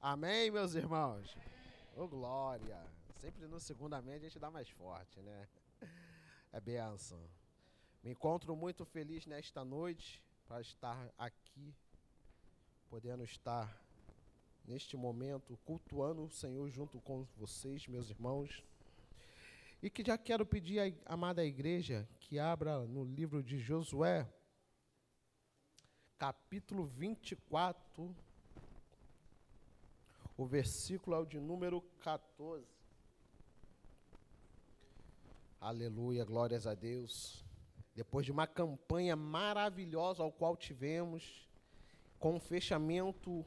Amém, meus irmãos? Ô, glória! Sempre no segundamente a gente dá mais forte, né? É bênção. Me encontro muito feliz nesta noite para estar aqui, podendo estar neste momento cultuando o Senhor junto com vocês, meus irmãos. E que já quero pedir à amada igreja que abra no livro de Josué, capítulo 24, o versículo é o de número 14. Aleluia, glórias a Deus. Depois de uma campanha maravilhosa ao qual tivemos, com um fechamento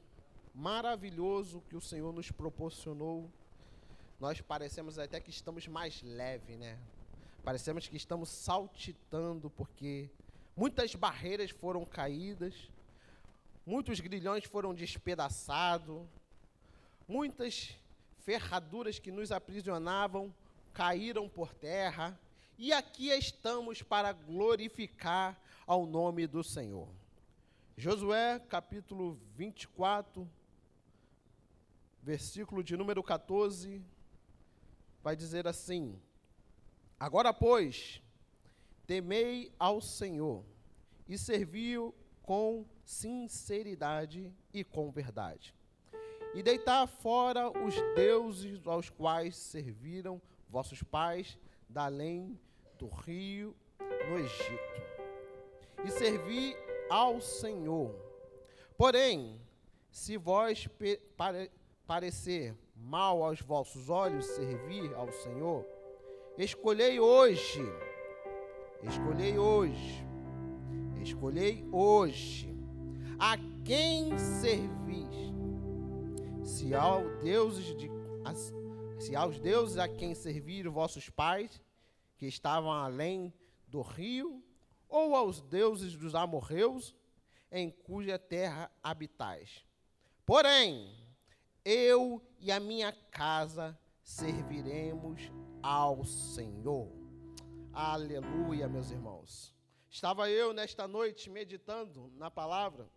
maravilhoso que o Senhor nos proporcionou, nós parecemos até que estamos mais leves, né? Parecemos que estamos saltitando, porque muitas barreiras foram caídas, muitos grilhões foram despedaçados, muitas ferraduras que nos aprisionavam caíram por terra, e aqui estamos para glorificar ao nome do Senhor. Josué, capítulo 24, versículo de número 14, vai dizer assim: Agora, pois, temei ao Senhor e servi-o com sinceridade e com verdade. E deitar fora os deuses aos quais serviram vossos pais da além do rio no Egito. E servi ao Senhor. Porém, se vós parecer mal aos vossos olhos servir ao Senhor, escolhei hoje a quem servis. Se aos deuses a quem serviram vossos pais, que estavam além do rio, ou aos deuses dos amorreus, em cuja terra habitais. Porém, eu e a minha casa serviremos ao Senhor. Aleluia, meus irmãos. Estava eu nesta noite meditando na palavra,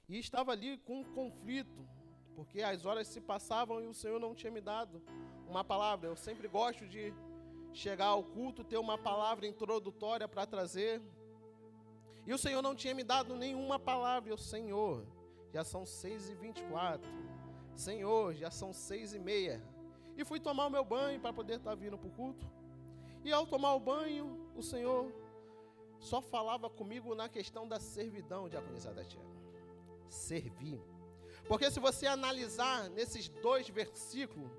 e estava ali com um conflito, porque as horas se passavam e o Senhor não tinha me dado uma palavra. Eu sempre gosto de chegar ao culto, ter uma palavra introdutória para trazer. E o Senhor não tinha me dado nenhuma palavra. Eu, Senhor, já são 6h24. Senhor, já são 6h30. E fui tomar o meu banho para poder estar vindo para o culto. E ao tomar o banho, o Senhor só falava comigo na questão da servidão, diaconisa Tatiana. Servir. Porque se você analisar nesses dois versículos,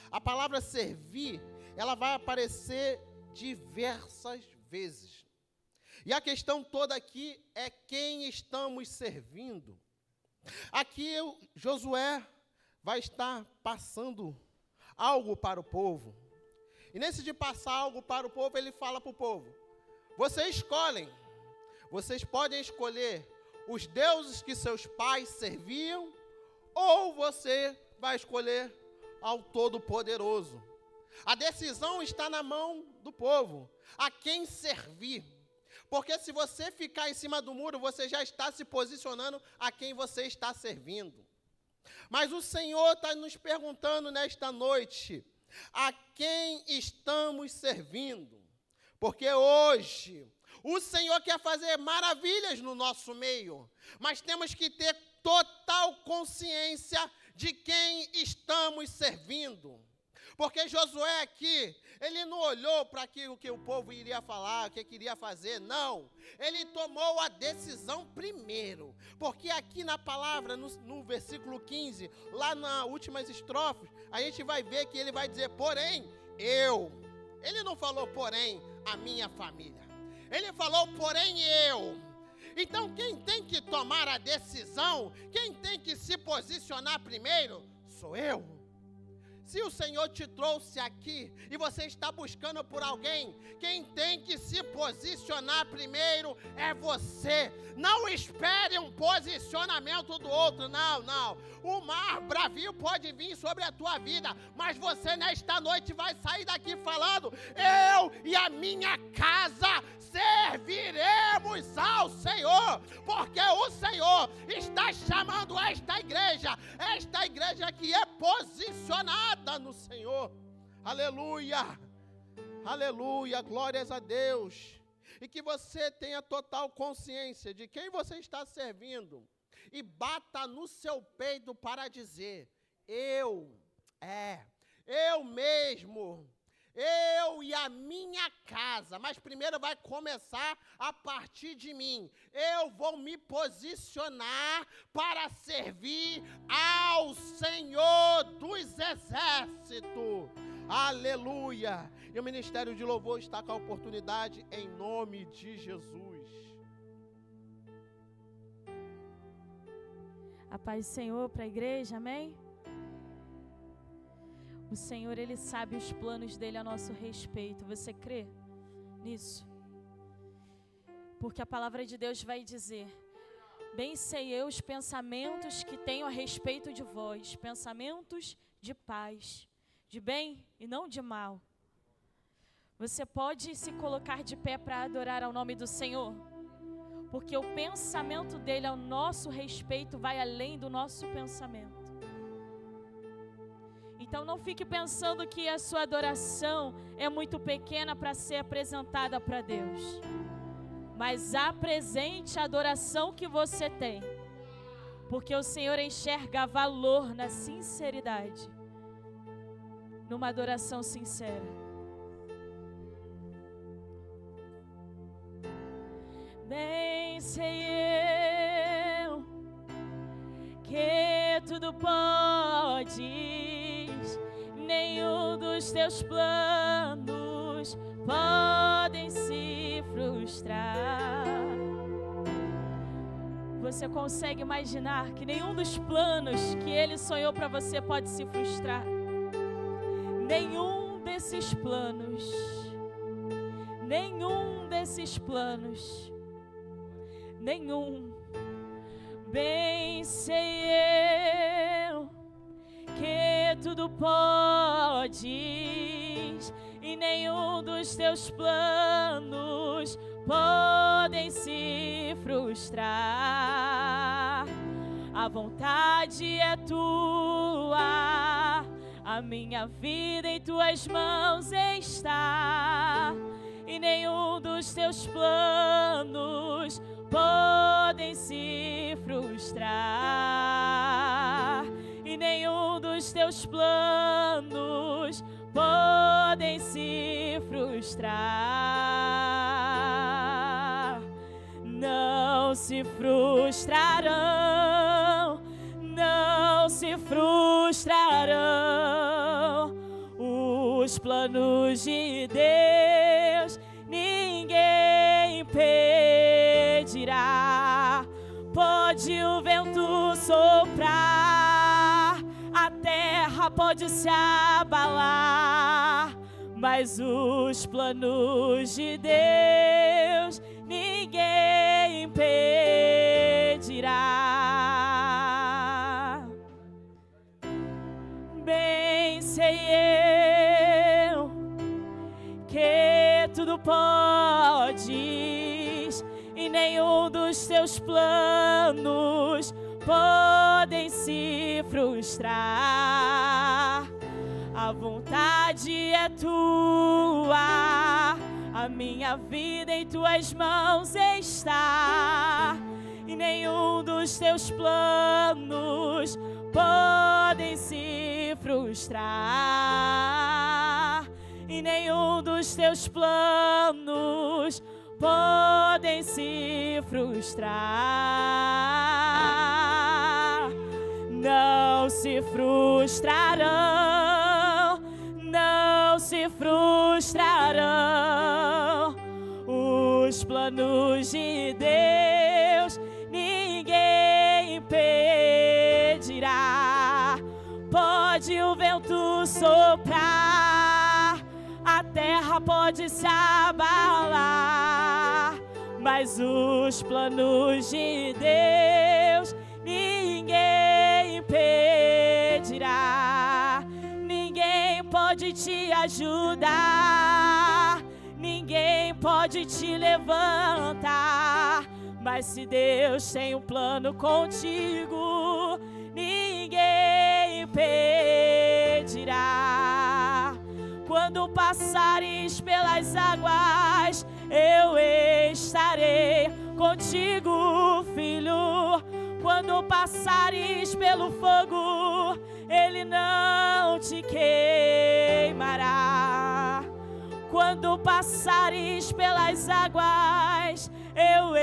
a palavra servir, ela vai aparecer diversas vezes. E a questão toda aqui é quem estamos servindo. Aqui Josué vai estar passando algo para o povo. E nesse de passar algo para o povo, ele fala para o povo: vocês podem escolher os deuses que seus pais serviam, ou você vai escolher ao Todo-Poderoso. A decisão está na mão do povo, a quem servir. Porque se você ficar em cima do muro, você já está se posicionando a quem você está servindo. Mas o Senhor está nos perguntando nesta noite, a quem estamos servindo? Porque hoje o Senhor quer fazer maravilhas no nosso meio, mas temos que ter total consciência de quem estamos servindo. Porque Josué aqui, ele não olhou para o que o povo iria falar, o que queria fazer, não. Ele tomou a decisão primeiro. Porque aqui na palavra, no versículo 15, lá nas últimas estrofes, a gente vai ver que ele vai dizer, porém, eu. Ele não falou, porém, a minha família. Ele falou, porém, eu. Então, quem tem que tomar a decisão, quem tem que se posicionar primeiro, sou eu. Se o Senhor te trouxe aqui e você está buscando por alguém, quem tem que se posicionar primeiro é você. Não espere um posicionamento do outro, não. O mar bravo bravio pode vir sobre a tua vida, mas você nesta noite vai sair daqui falando: eu e a minha casa serviremos ao Senhor, porque o Senhor está chamando esta igreja que é posicionada no Senhor. Aleluia, aleluia, glórias a Deus. E que você tenha total consciência de quem você está servindo e bata no seu peito para dizer: eu mesmo, eu e a minha casa. Mas primeiro vai começar a partir de mim. Eu vou me posicionar para servir ao Senhor dos Exércitos. Aleluia! E o Ministério de Louvor está com a oportunidade em nome de Jesus. A paz do Senhor para a igreja, amém? O Senhor, Ele sabe os planos dEle a nosso respeito. Você crê nisso? Porque a palavra de Deus vai dizer: bem sei eu os pensamentos que tenho a respeito de vós, pensamentos de paz, de bem e não de mal. Você pode se colocar de pé para adorar ao nome do Senhor? Porque o pensamento dEle ao nosso respeito vai além do nosso pensamento. Então não fique pensando que a sua adoração é muito pequena para ser apresentada para Deus. Mas apresente a adoração que você tem. Porque o Senhor enxerga valor na sinceridade. Numa adoração sincera. Bem sei eu que tudo podes, nenhum dos teus planos podem se frustrar. Você consegue imaginar que nenhum dos planos que Ele sonhou para você pode se frustrar? Nenhum desses planos, nenhum. Bem sei eu que tudo podes e nenhum dos teus planos podem se frustrar. A vontade é tua, a minha vida em tuas mãos está, e nenhum dos teus planos podem se frustrar, e nenhum dos teus planos podem se frustrar. Não se frustrarão, não se frustrarão os planos de Deus, ninguém impedirá. Pode o vento soprar, a terra pode se abalar, mas os planos de Deus ninguém impedirá. Bem sei eu que tudo podes e nenhum dos teus planos podem se frustrar. A vontade é tua, a minha vida em tuas mãos está, e nenhum dos teus planos podem se frustrar, e nenhum dos teus planos podem se frustrar. Não se frustrarão, não se frustrarão os planos de Deus, ninguém impedirá. Pode o vento soprar, a terra pode se abalar, mas os planos de Deus ninguém impedirá. pode te ajudar, ninguém pode te levantar. Mas se Deus tem um plano contigo, ninguém impedirá. Quando passares pelas águas, eu estarei contigo, filho. Quando passares pelo fogo, ele não te queimará. Quando passares pelas águas, eu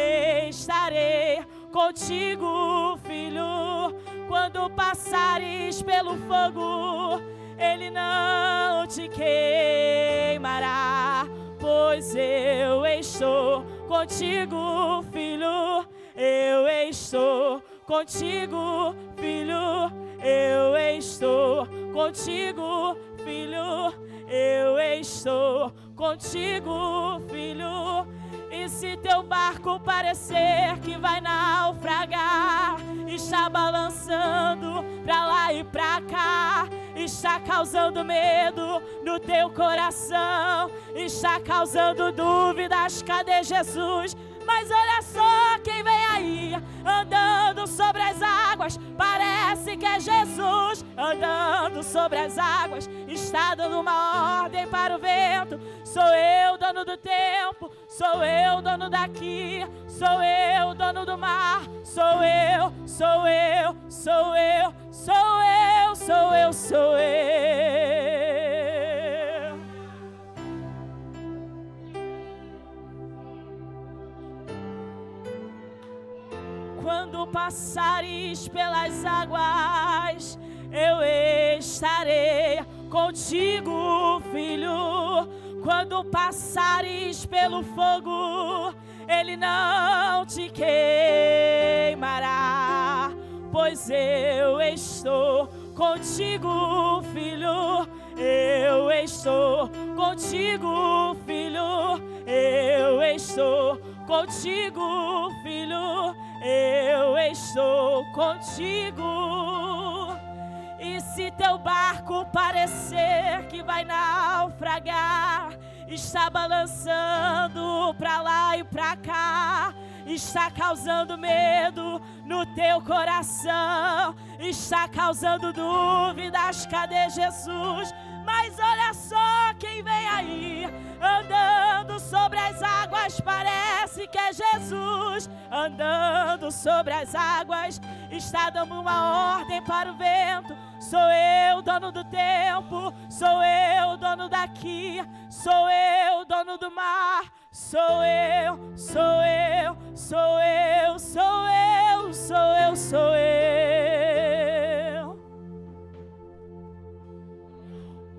estarei contigo, filho. Quando passares pelo fogo, ele não te queimará. Pois eu estou contigo, filho. Eu estou contigo, filho. Eu estou contigo, filho. Eu estou contigo, filho. E se teu barco parecer que vai naufragar, está balançando pra lá e pra cá, está causando medo no teu coração, está causando dúvidas, cadê Jesus? Mas olha só quem vem aí, andando sobre as águas, parece que é Jesus, andando sobre as águas, está dando uma ordem para o vento. Sou eu, dono do tempo, sou eu, dono daqui, sou eu, dono do mar, sou eu, sou eu, sou eu, sou eu, sou eu, sou eu. Quando passares pelas águas, eu estarei contigo, filho. Quando passares pelo fogo, ele não te queimará. Pois eu estou contigo, filho. Eu estou contigo, filho. Eu estou contigo, filho. Eu estou contigo. E se teu barco parecer que vai naufragar, está balançando pra lá e pra cá, está causando medo no teu coração, está causando dúvidas, cadê Jesus? Mas olha só quem vem aí, andando sobre as águas, parece que é Jesus, andando sobre as águas, está dando uma ordem para o vento. Sou eu, dono do tempo, sou eu, dono daqui, sou eu, dono do mar, sou eu, sou eu, sou eu, sou eu, sou eu, sou eu.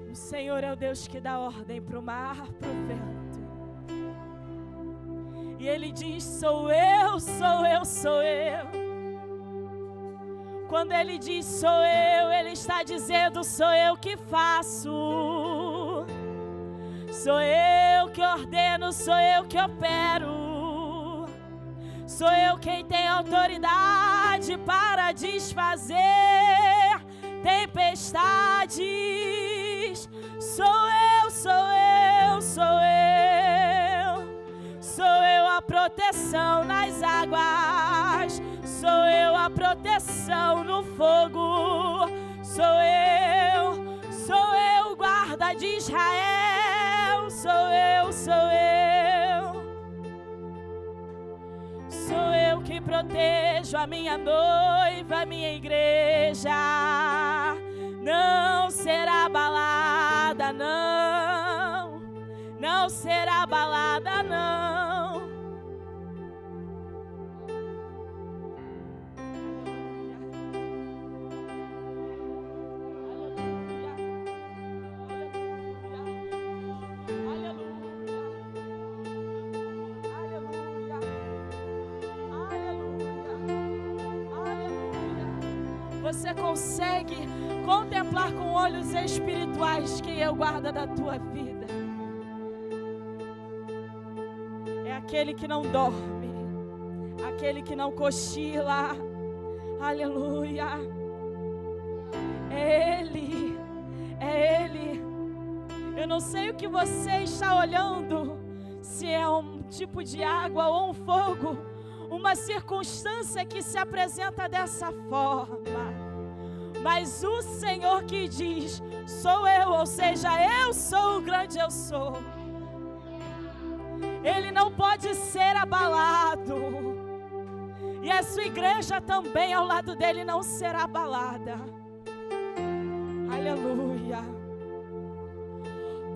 O Senhor é o Deus que dá ordem para o mar, para o vento. E Ele diz: sou eu, sou eu, sou eu. Quando Ele diz sou eu, Ele está dizendo sou eu que faço. Sou eu que ordeno, sou eu que opero. Sou eu quem tem autoridade para desfazer tempestades. Sou eu, sou eu, sou eu. Sou eu a proteção nas águas. Sou eu a proteção no fogo. Sou eu, guarda de Israel. Sou eu, sou eu. Sou eu que protejo a minha noiva, a minha igreja. Não será abalada, não. Não será abalada, não. Você consegue contemplar com olhos espirituais quem é o guarda da tua vida. É aquele que não dorme, aquele que não cochila. Aleluia. É Ele, Eu não sei o que você está olhando, se é um tipo de água ou um fogo, uma circunstância que se apresenta dessa forma. Mas o Senhor que diz, sou eu, ou seja, eu sou o grande eu sou. Ele não pode ser abalado. E a sua igreja também ao lado dele não será abalada. Aleluia.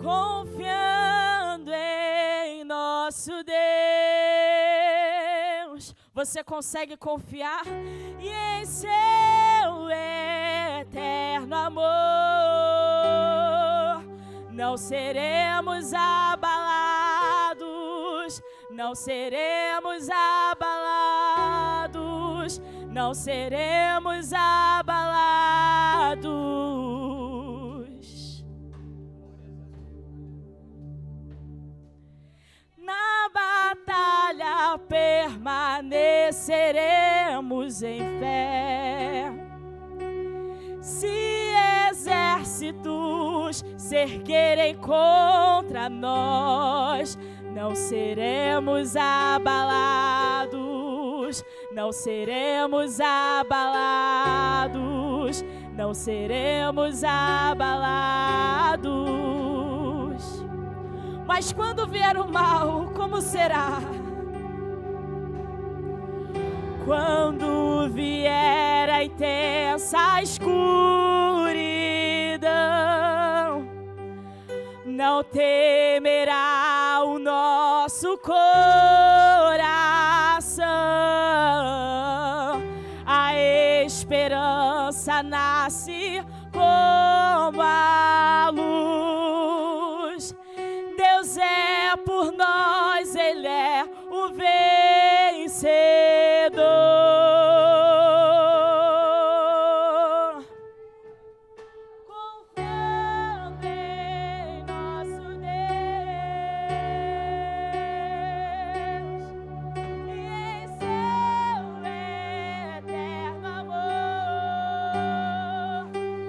Confiando em nosso Deus, você consegue confiar? E em seu eterno amor, não seremos abalados, não seremos abalados, não seremos abalados. Na batalha permaneceremos em fé. Se exércitos se erguerem contra nós, não seremos abalados, não seremos abalados, não seremos abalados. Mas quando vier o mal, como será? Quando vier a intensa escuridão, não temerá o nosso coração. A esperança nasce como a luz. Deus é por nós, Ele é o vencedor. Confiando em nosso Deus e em seu eterno amor,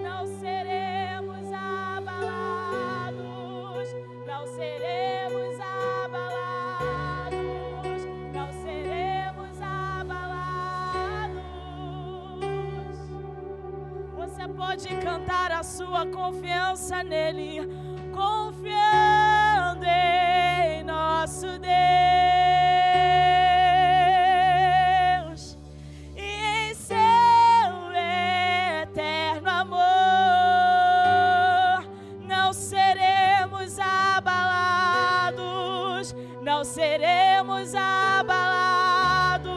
não seremos abalados, não seremos abalados, não seremos abalados. Você pode cantar a sua confiança nele, confiando em nosso Deus e em seu eterno amor, não seremos abalados, não seremos abalados,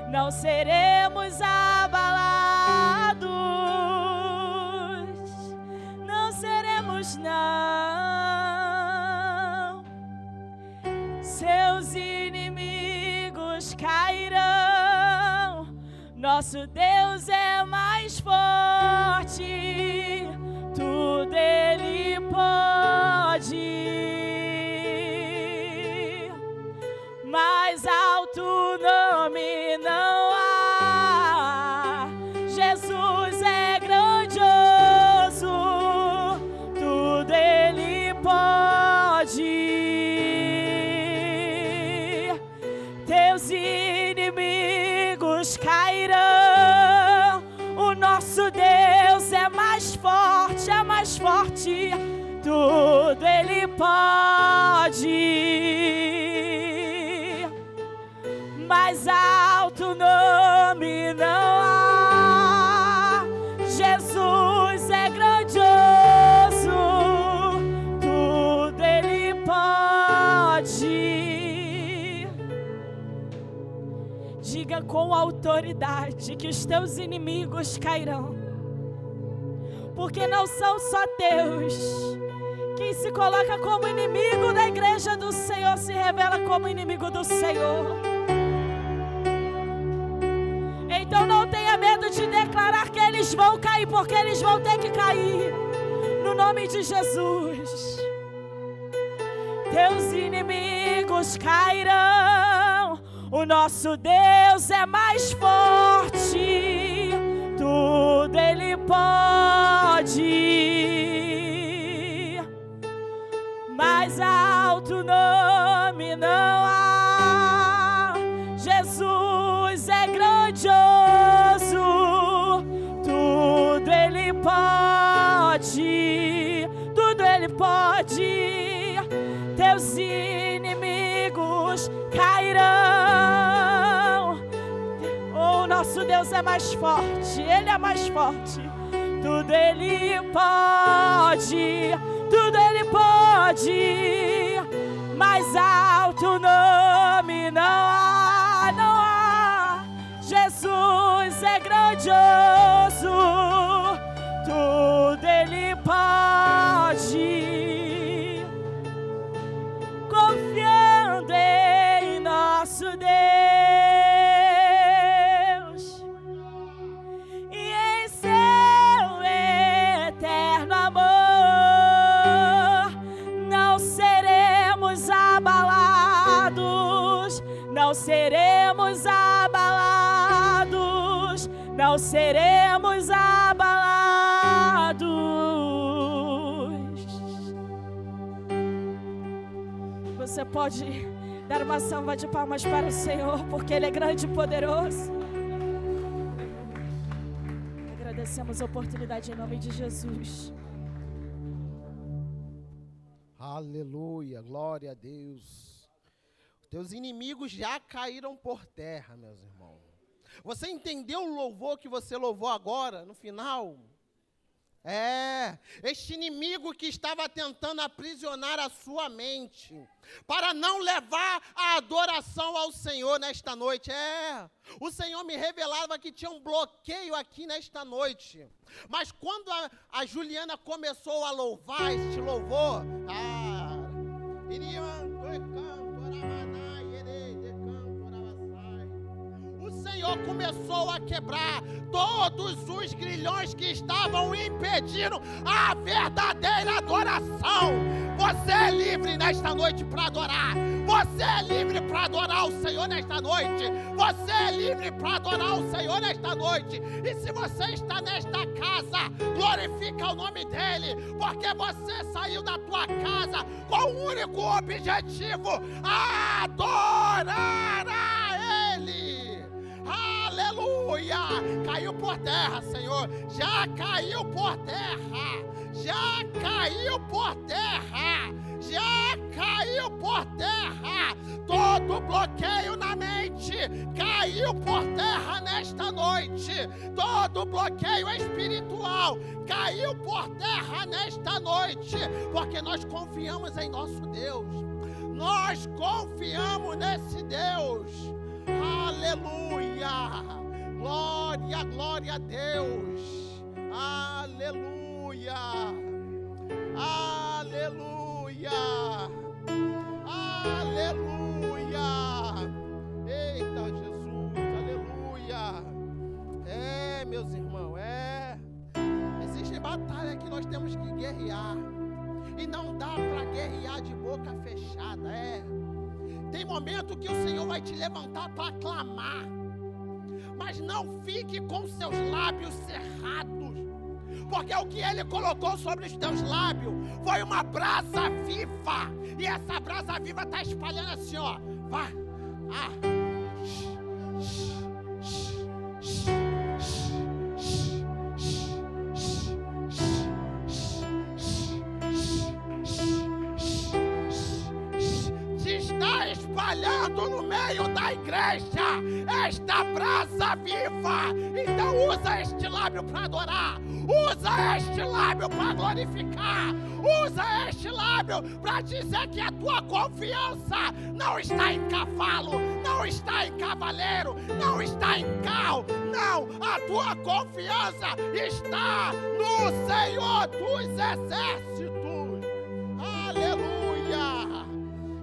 não seremos abalados, não seremos não. Seus inimigos cairão, nosso Deus é mais forte, tudo Ele pode. Mais alto nome não há, Jesus é grandioso, tudo Ele pode. Teus inimigos cairão, o nosso Deus é mais forte, tudo Ele pode. Mais alto nome não há, Jesus é grandioso, tudo Ele pode. Diga com autoridade que os teus inimigos cairão, porque não são só teus. Quem se coloca como inimigo da igreja do Senhor se revela como inimigo do Senhor. Então não tenha medo de declarar que eles vão cair, porque eles vão ter que cair, no nome de Jesus. Teus inimigos cairão, o nosso Deus é mais forte, tudo Ele pode. nome não há. Jesus é grandioso, tudo Ele pode, tudo Ele pode. Teus inimigos cairão. Oh, nosso Deus é mais forte, Ele é mais forte. Tudo Ele pode, tudo Ele pode. Mais alto nome não há, não há. Jesus é grandioso, tudo Ele pode. Confiando em nosso Deus e em seu eterno amor, não seremos abalados, não seremos abalados, não seremos abalados. Você pode dar uma salva de palmas para o Senhor, porque Ele é grande e poderoso. Agradecemos a oportunidade em nome de Jesus. Aleluia, glória a Deus. Teus inimigos já caíram por terra, meus irmãos. Você entendeu o louvor que você louvou agora, no final? Este inimigo que estava tentando aprisionar a sua mente, para não levar a adoração ao Senhor nesta noite. O Senhor me revelava que tinha um bloqueio aqui nesta noite. Mas quando a Juliana começou a louvar este louvor, o Senhor começou a quebrar todos os grilhões que estavam impedindo a verdadeira adoração. Você é livre nesta noite para adorar. Você é livre para adorar o Senhor nesta noite. Você é livre para adorar o Senhor nesta noite. E se você está nesta casa, glorifica o nome dEle, porque você saiu da tua casa com um único objetivo: adorar a Ele. Aleluia! Caiu por terra, Senhor. Já caiu por terra. Já caiu por terra. Já caiu por terra. Todo bloqueio na mente caiu por terra nesta noite. Todo bloqueio espiritual caiu por terra nesta noite, porque nós confiamos em nosso Deus. Nós confiamos nesse Deus. Aleluia! Glória, glória a Deus. Aleluia. Aleluia. Aleluia. Eita Jesus, aleluia. Meus irmãos, existe batalha que nós temos que guerrear. E não dá para guerrear de boca fechada, Tem momento que o Senhor vai te levantar para clamar. Mas não fique com seus lábios cerrados, porque o que Ele colocou sobre os teus lábios foi uma brasa viva. E essa brasa viva está espalhando assim, ó. Vai. Espalhando no meio da igreja esta brasa viva. Então usa este lábio para adorar, usa este lábio para glorificar, usa este lábio para dizer que a tua confiança não está em cavalo, não está em cavaleiro, não está em carro, não, a tua confiança está no Senhor dos exércitos. Aleluia.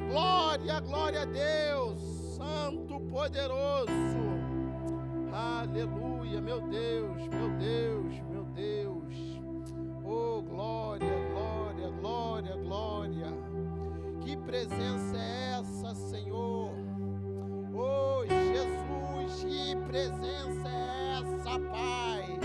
Glória, glória a Deus, Santo, poderoso. Aleluia, meu Deus, meu Deus, meu Deus. Oh, glória, glória, glória, glória. Que presença é essa, Senhor? Oh, Jesus, que presença é essa, Pai?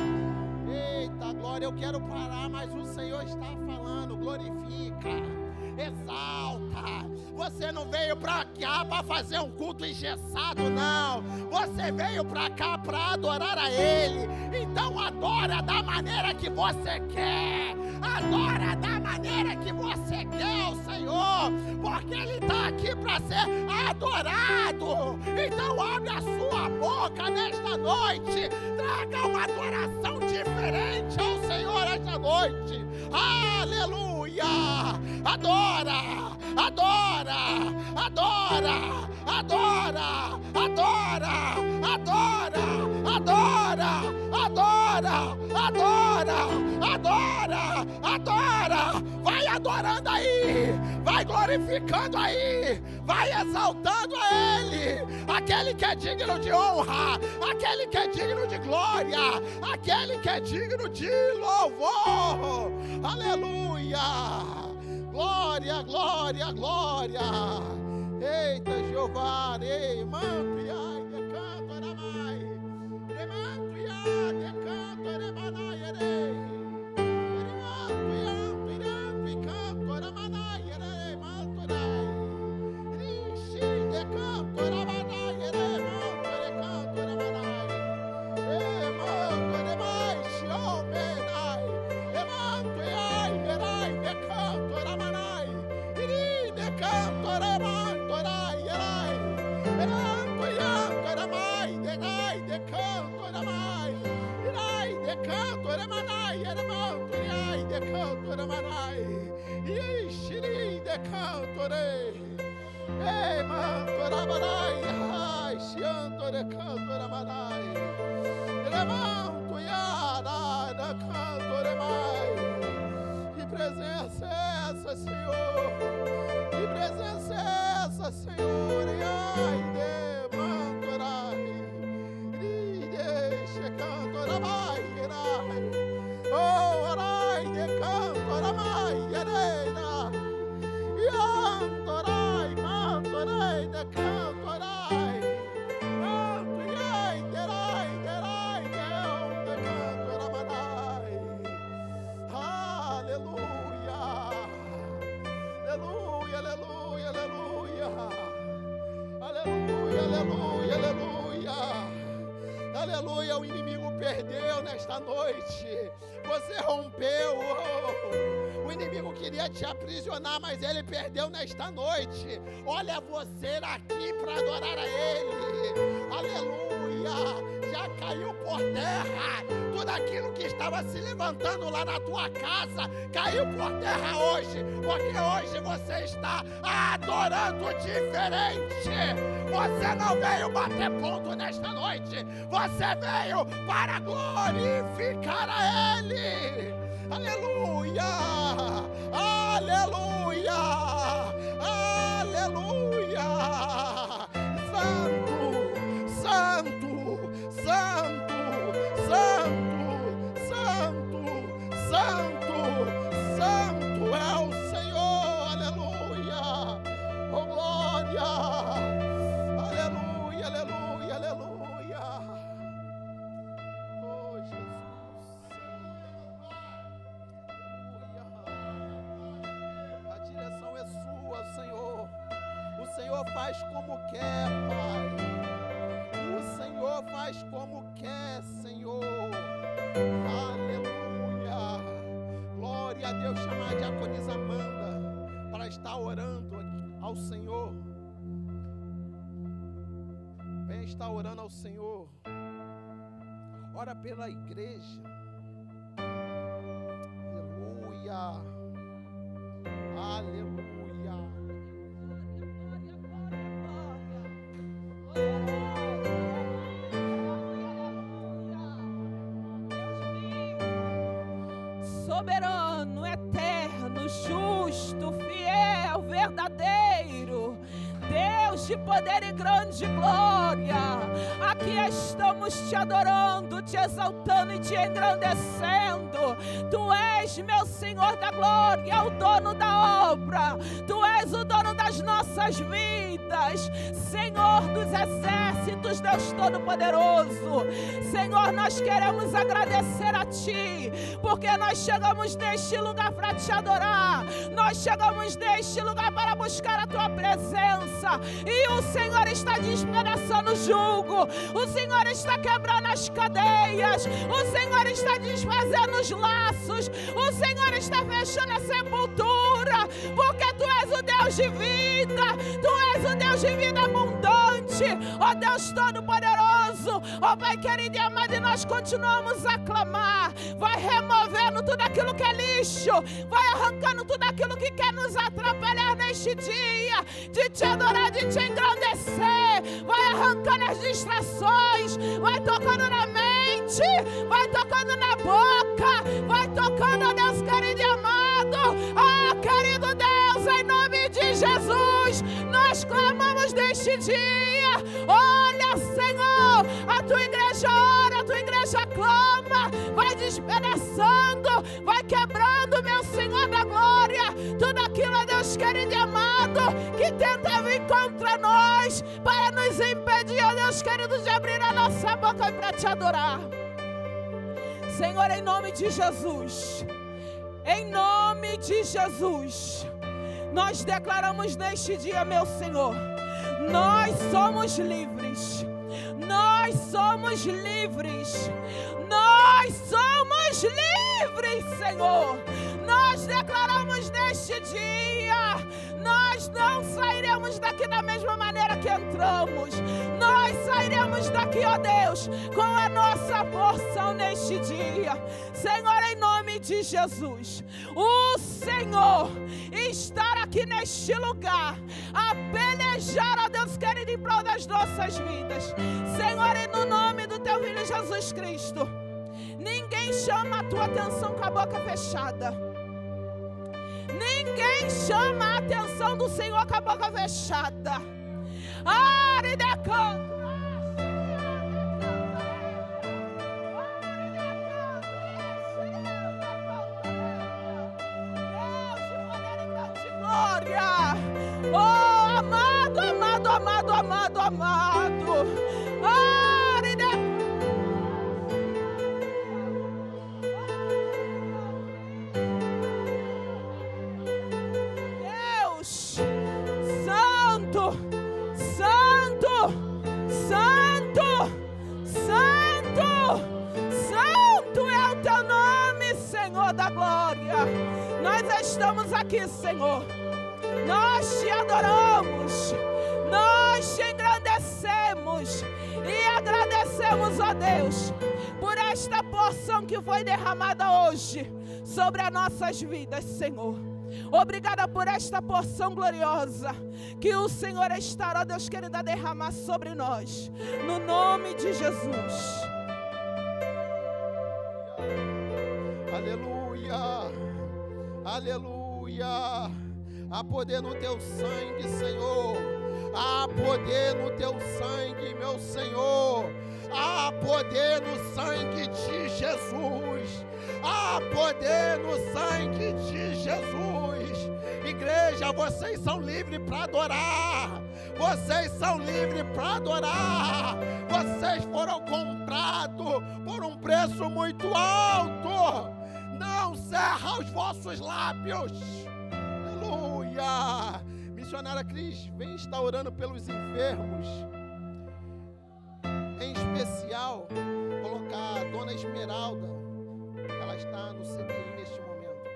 Eita, glória, eu quero parar, mas o Senhor está falando, glorifica. exalta. Você não veio para cá para fazer um culto engessado, não. Você veio para cá para adorar a Ele. Então adora da maneira que você quer. Adora da maneira que você quer o Senhor, porque Ele está aqui para ser adorado. Então abre a sua boca nesta noite. Traga uma adoração diferente ao Senhor esta noite. Aleluia! Adora! Adora! Adora! Adora! Adora! Adora! Adora! Adora! Adora! Adora! Adora! Vai adorando aí! Vai glorificando aí! Vai exaltando a Ele! Aquele que é digno de honra! Aquele que é digno de glória! Aquele que é digno de louvor! Aleluia! Glória, glória, glória! Eita, Jeová! Ei, manto, ai, decanto, aramai! Remanto, ai, decanto, aremanai, erei! Remanto, ai, iranto, canto, aramanai, erei, manto, erei! Rishi, decanto, aramanai, erei, manto, decanto, aramanai! Ei, manto, eremai, xiomenai! Remanto, ai, erai, decanto, aramanai! Iri, decanto, aramanto, erai, erai! Remanto, ianto, aramai, denai, decanto, aramai! Irai, decanto, aramanai, eramanto, irai, decanto, aramanai! Ixiri, decanto, rei! Ei, manto, aramanai, ai, xianto, decanto, aramanai! Remanto, iara, decanto, aramai! Que presença é essa, Senhor? Que presença é essa, Senhor? Ai, demanto, arai! Deixa canto, aramai, arai! Oh, arai, decanto, aramai, areira! Ianto, arai, manto, arai, decanto, arai! Manto, iai, derai, derai, decanto, aramanai! Aleluia! Aleluia, aleluia, aleluia! Aleluia, aleluia, aleluia! Aleluia, o inimigo perdeu nesta noite. Você rompeu. O inimigo queria te aprisionar, mas ele perdeu nesta noite. Olha você aqui para adorar a Ele. Aleluia. Já caiu por terra. Tudo aquilo que estava se levantando lá na tua casa caiu por terra hoje. Porque hoje você está adorando diferente. Você não veio bater ponto nesta noite. Você veio para glorificar a Ele. Aleluia! Aleluia! Aleluia! Santo, santo, santo, santo, santo, santo, santo é o Senhor. Aleluia! Oh, glória! Aleluia, aleluia, aleluia! Oh, Jesus! Aleluia! A direção é sua, Senhor. O Senhor faz como quer, Pai. O Senhor faz como quer, Senhor. Aleluia! Glória a Deus. Chamar a diaconisa Amanda para estar orando ao Senhor. Vem estar orando ao Senhor. Ora pela igreja. Aleluia. Aleluia. Soberano, eterno, justo, fiel, verdadeiro, Deus de poder e grande glória, aqui estamos te adorando, te exaltando e te engrandecendo. Tu és és, meu Senhor da glória, o dono da obra. Tu és o dono das nossas vidas, Senhor dos exércitos, Deus Todo-Poderoso. Senhor, nós queremos agradecer a Ti, porque nós chegamos neste lugar para Te adorar. Nós chegamos neste lugar para buscar a Tua presença. E o Senhor está despedaçando o jugo. O Senhor está quebrando as cadeias. O Senhor está desfazendo os laços. O Senhor está fechando a sepultura, porque Tu és o Deus de vida. Tu és o Deus de vida abundante, ó Deus Todo-Poderoso. Ó Pai querido e amado, e nós continuamos a clamar. Vai removendo tudo aquilo que é lixo, vai arrancando tudo aquilo que quer nos atrapalhar neste dia, de Te adorar, de Te engrandecer. Vai arrancando as distrações, vai tocando na mente, vai tocando na boca, vai tocando, ó Deus querido e amado. Ah, querido Deus, em nome de Jesus, nós clamamos neste dia. Olha, Senhor, a Tua igreja ora, a Tua igreja clama, vai despedaçando, vai quebrando, meu Senhor da glória, tudo aquilo, ó Deus querido e amado, que tenta vir contra nós, para nos impedir, ó Deus querido, de abrir a nossa boca para Te adorar. Senhor, em nome de Jesus, em nome de Jesus, nós declaramos neste dia, meu Senhor, nós somos livres. Nós somos livres. Nós somos livres, Senhor. Nós declaramos neste dia, nós não sairemos daqui da mesma maneira que entramos. Nós sairemos daqui, ó Deus, com a nossa porção neste dia. Senhor, em nome de Jesus, o Senhor estar aqui neste lugar, a pelejar, ó Deus querido, em prol das nossas vidas. Senhor, e no nome do Teu Filho Jesus Cristo, ninguém chama a Tua atenção com a boca fechada. Ninguém chama a atenção do Senhor com a boca fechada. Glória. Oh, amado, amado, amado, amado, amado. Deus, Santo, Santo, Santo, Santo, Santo é o Teu nome, Senhor da glória. Nós estamos aqui, Senhor. Nós Te adoramos, nós Te engrandecemos e agradecemos, ó Deus, por esta porção que foi derramada hoje sobre as nossas vidas, Senhor. Obrigada por esta porção gloriosa que o Senhor estará, ó Deus querido, a derramar sobre nós, no nome de Jesus. Aleluia, aleluia. Há poder no Teu sangue, Senhor. Há poder no Teu sangue, meu Senhor. Há poder no sangue de Jesus. Há poder no sangue de Jesus. Igreja, vocês são livres para adorar. Vocês são livres para adorar. Vocês foram comprados por um preço muito alto. Não cerra os vossos lábios. Aleluia. Missionária Cris, vem estar orando pelos enfermos. Em especial, colocar a Dona Esmeralda. Ela está no CTI neste momento.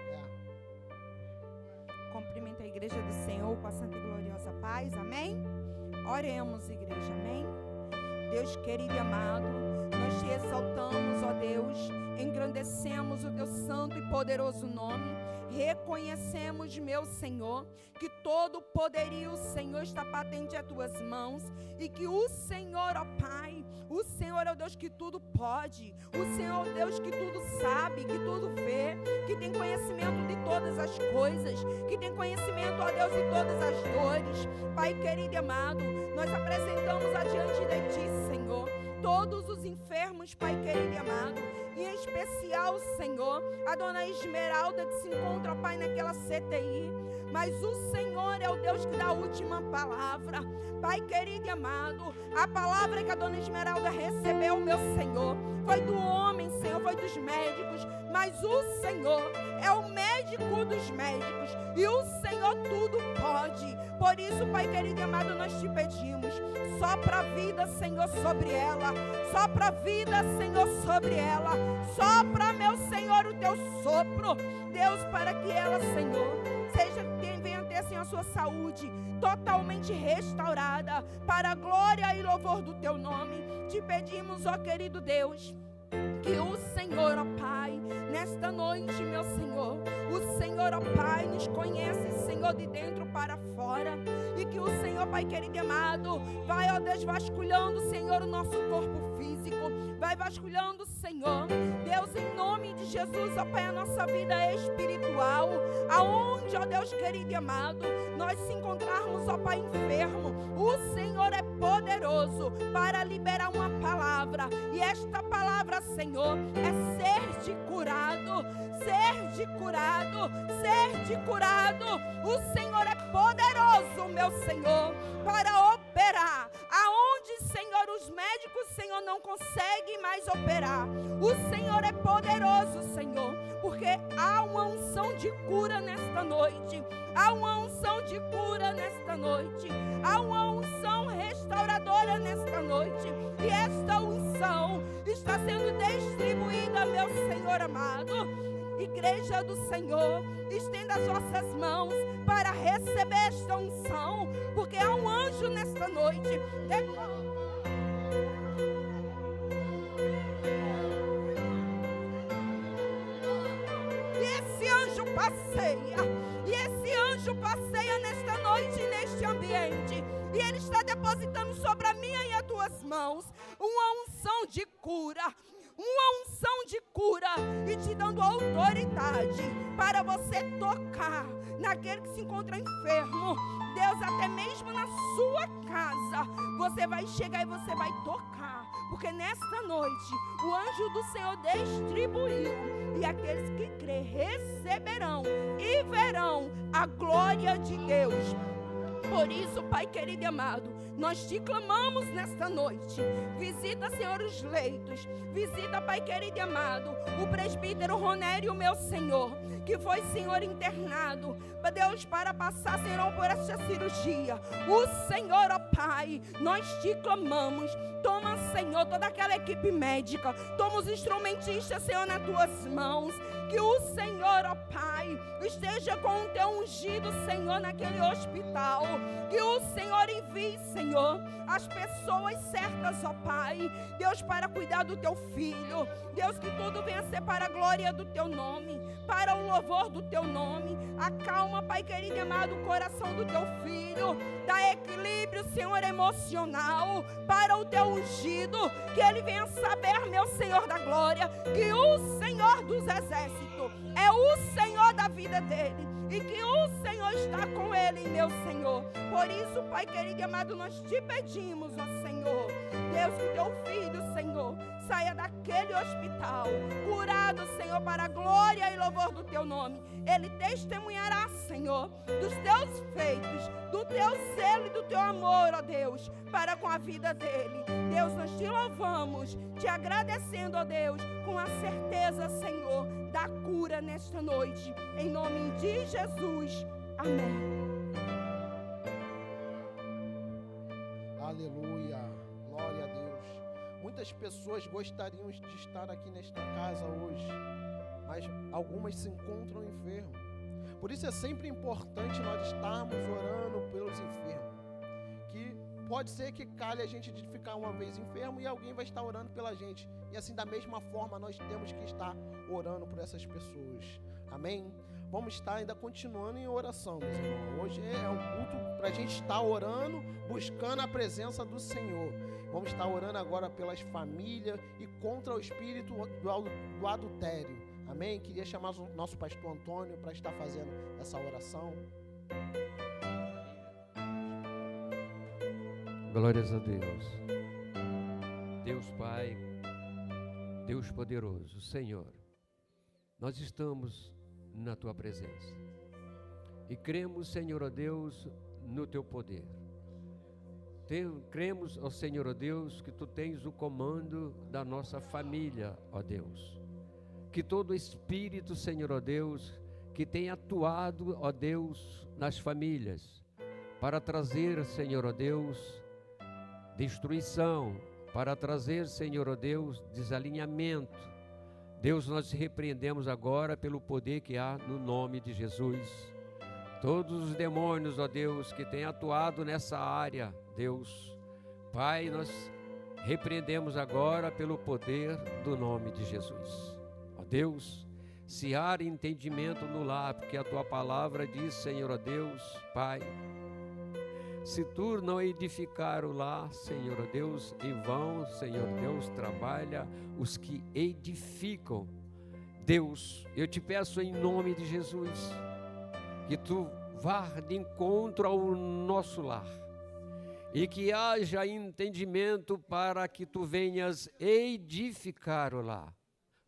Cumprimento a igreja do Senhor com a santa e gloriosa paz. Amém? Oremos, igreja. Amém? Deus querido e amado, nós Te exaltamos, ó Deus, engrandecemos o Teu santo e poderoso nome. Reconhecemos, meu Senhor, que todo o poderio, Senhor, está patente às Tuas mãos e que o Senhor, ó Pai, o Senhor é o Deus que tudo pode, o Senhor é o Deus que tudo sabe, que tudo vê, que tem conhecimento de todas as coisas, que tem conhecimento, ó Deus, de todas as dores. Pai querido e amado, nós apresentamos adiante de Ti, Senhor, todos os enfermos, Pai querido e amado, em especial, Senhor, a dona Esmeralda, que se encontra, Pai, naquela CTI. Mas o Senhor é o Deus que dá a última palavra. Pai querido e amado, a palavra que a dona Esmeralda recebeu, meu Senhor, foi do homem, Senhor, foi dos médicos. Mas o Senhor é o médico dos médicos. E o Senhor tudo pode. Por isso, Pai querido e amado, nós te pedimos. Sopra a vida, Senhor, sobre ela. Sopra a vida, Senhor, sobre ela. Sopra, meu Senhor, o teu sopro. Deus, para que ela, Senhor, venha ter, Senhor, a sua saúde totalmente restaurada, para a glória e louvor do teu nome. Te pedimos, ó querido Deus, que o Senhor, ó Pai, nesta noite, meu Senhor, o Senhor, ó Pai, nos conhece, Senhor, de dentro para fora, e que o Senhor, Pai querido e amado, vai, ó Deus, vasculhando, Senhor, o nosso corpo físico, vai vasculhando, Senhor, Deus, em nome de Jesus, ó Pai, a nossa vida espiritual, aonde, ó Deus querido e amado, nós se encontrarmos, ó Pai, enfermo, o Senhor é poderoso para liberar uma palavra, e esta palavra, Senhor, é ser de curado, ser de curado, ser de curado. O Senhor é poderoso, meu Senhor, para operar aonde, Senhor, os médicos, Senhor, não conseguem mais operar. O Senhor é poderoso, Senhor, porque há uma unção de cura nesta noite. Há uma unção de cura nesta noite. Há uma unção restauradora nesta noite. E esta unção está sendo distribuída, meu Senhor amado. Igreja do Senhor, estenda as vossas mãos para receber esta unção, porque há um anjo nesta noite. E esse anjo passeia nesta noite, neste ambiente, e ele está depositando sobre a minha e as tuas mãos uma unção de cura, e te dando autoridade para você tocar naquele que se encontra enfermo. Deus, até mesmo na sua casa, você vai chegar e você vai tocar, porque nesta noite o anjo do Senhor distribuiu, e aqueles que crêem receberão e verão a glória de Deus. Por isso, Pai querido e amado, nós te clamamos nesta noite. Visita, Senhor, os leitos. Visita, Pai querido e amado, o presbítero Ronério, meu Senhor, que foi, Senhor, internado, Deus, para passar, Senhor, por esta cirurgia. O Senhor, ó Pai, nós te clamamos. Toma, Senhor, toda aquela equipe médica. Toma os instrumentistas, Senhor, nas tuas mãos. Que o Senhor, ó Pai, esteja com o teu ungido, Senhor, naquele hospital. Que o Senhor envie, Senhor, as pessoas certas, ó Pai. Deus, para cuidar do teu filho. Deus, que tudo venha ser para a glória do teu nome, para o louvor do teu nome. Acalma, Pai querido e amado, o coração do teu filho. Dá equilíbrio, Senhor, emocional para o teu ungido. Que ele venha saber, meu Senhor da glória, que o Senhor dos exércitos é o Senhor da vida dele, e que o Senhor está com ele, meu Senhor. Por isso, Pai querido e amado, nós te pedimos, ó Senhor, Deus, que teu filho, Senhor, saia daquele hospital curado, Senhor, para a glória e louvor do teu nome. Ele testemunhará, Senhor, dos teus feitos, do teu zelo e do teu amor, ó Deus, para com a vida dele. Deus, nós te louvamos, te agradecendo, ó Deus, com a certeza, Senhor, da cura nesta noite, em nome de Jesus. Amém. Aleluia, glória a Deus. Muitas pessoas gostariam de estar aqui nesta casa hoje, mas algumas se encontram enfermas. Por isso é sempre importante nós estarmos orando pelos enfermos. Que pode ser que calhe a gente de ficar uma vez enfermo e alguém vai estar orando pela gente. E assim, da mesma forma, nós temos que estar orando por essas pessoas. Amém? Vamos estar ainda continuando em oração, meus irmãos. Hoje é um culto para a gente estar orando, buscando a presença do Senhor. Vamos estar orando agora pelas famílias e contra o espírito do adultério. Amém? Queria chamar o nosso pastor Antônio para estar fazendo essa oração. Glórias a Deus. Deus Pai, Deus poderoso, Senhor, nós estamos na Tua presença e cremos, Senhor, ó Deus, no Teu poder. Cremos, ó Senhor, ó Deus, que Tu tens o comando da nossa família, ó Deus. Que todo espírito, Senhor, ó Deus, que tem atuado, ó Deus, nas famílias, para trazer, Senhor, ó Deus, destruição, para trazer, Senhor, ó Deus, desalinhamento. Deus, nós repreendemos agora pelo poder que há no nome de Jesus. Todos os demônios, ó Deus, que têm atuado nessa área, Deus, Pai, nós repreendemos agora pelo poder do nome de Jesus. Ó Deus, se há entendimento no lar, porque a Tua palavra diz, Senhor, ó Deus, Pai, se Tu não edificar o lar, Senhor, ó Deus, em vão, Senhor, Deus, trabalha os que edificam. Deus, eu te peço em nome de Jesus, que Tu vá de encontro ao nosso lar e que haja entendimento para que Tu venhas edificar o lar.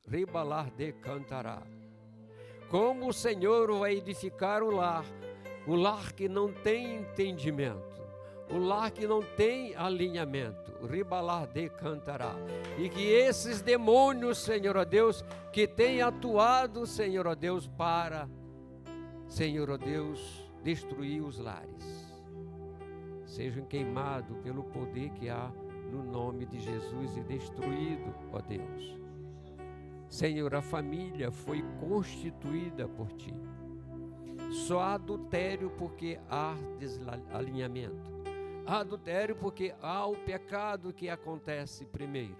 Ribalar de cantará. Como o Senhor vai edificar o lar que não tem entendimento, o lar que não tem alinhamento, ribalar de cantará. E que esses demônios, Senhor, ó Deus, que têm atuado, Senhor, ó Deus, para, Senhor, ó Deus, destruir os lares, sejam queimados pelo poder que há no nome de Jesus e destruído, ó Deus. Senhor, a família foi constituída por Ti. Só há adultério porque há desalinhamento. Há adultério porque há o pecado que acontece primeiro.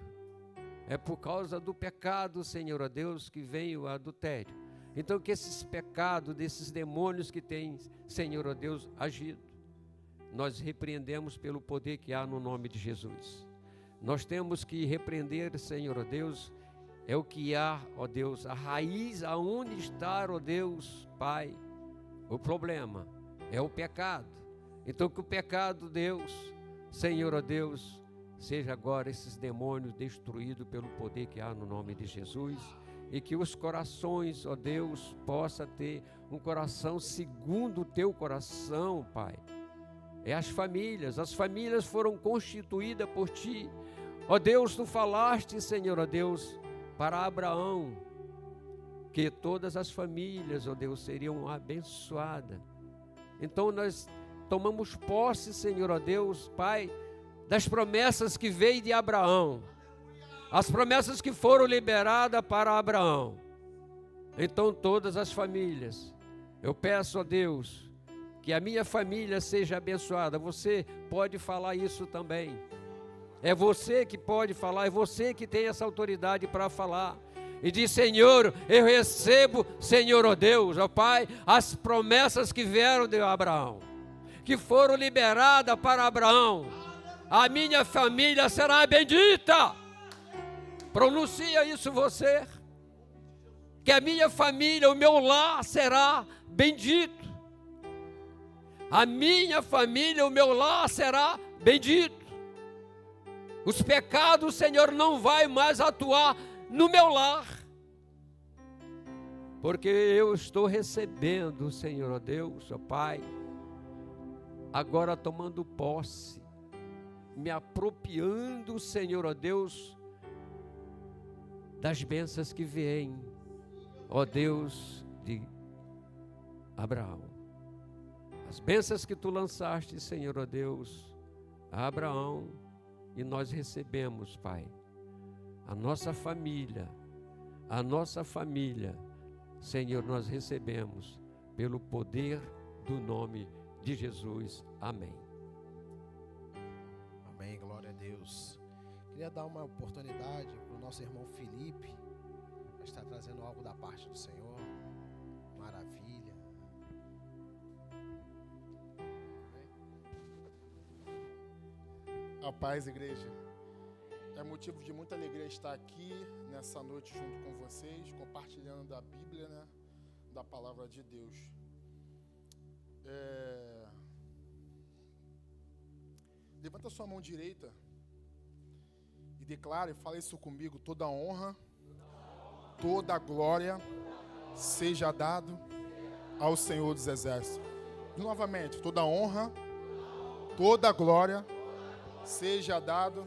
É por causa do pecado, Senhor, ó Deus, que vem o adultério. Então que esses pecados, desses demônios que têm, Senhor, ó Deus, agido, nós repreendemos pelo poder que há no nome de Jesus. Nós temos que repreender, Senhor, ó Deus, é o que há, ó Deus, a raiz, aonde está, ó Deus, Pai, o problema é o pecado. Então que o pecado, Deus, Senhor, ó Deus, seja agora esses demônios destruídos pelo poder que há no nome de Jesus, e que os corações, ó Deus, possa ter um coração segundo o Teu coração, Pai. É as famílias foram constituídas por Ti. Ó Deus, Tu falaste, Senhor, ó Deus, para Abraão, que todas as famílias, ó Deus, seriam abençoadas. Então nós tomamos posse, Senhor, ó Deus, Pai, das promessas que veio de Abraão, as promessas que foram liberadas para Abraão. Então todas as famílias, eu peço, ó Deus, que a minha família seja abençoada. Você pode falar isso também. É você que pode falar, é você que tem essa autoridade para falar. E diz, Senhor, eu recebo, Senhor, ó Deus, ó Pai, as promessas que vieram de Abraão, que foram liberadas para Abraão. A minha família será bendita. Pronuncia isso você. Que a minha família, o meu lar será bendito. A minha família, o meu lar será bendito. Os pecados, Senhor, não vai mais atuar no meu lar, porque eu estou recebendo, Senhor, ó Deus, ó Pai, agora tomando posse, me apropriando, Senhor, ó Deus, das bênçãos que vêm, ó Deus de Abraão. As bênçãos que Tu lançaste, Senhor, ó Deus, a Abraão, e nós recebemos, Pai, a nossa família, Senhor, nós recebemos pelo poder do nome de Jesus. Amém. Amém, glória a Deus. Queria dar uma oportunidade para o nosso irmão Felipe, para estar trazendo algo da parte do Senhor. Maravilha. A paz, igreja. É motivo de muita alegria estar aqui nessa noite junto com vocês, compartilhando da Bíblia, né? Da palavra de Deus. Levanta sua mão direita e declara e fala isso comigo: toda honra toda a glória seja dado ao Senhor dos Exércitos. Novamente, toda a honra, toda a glória seja dado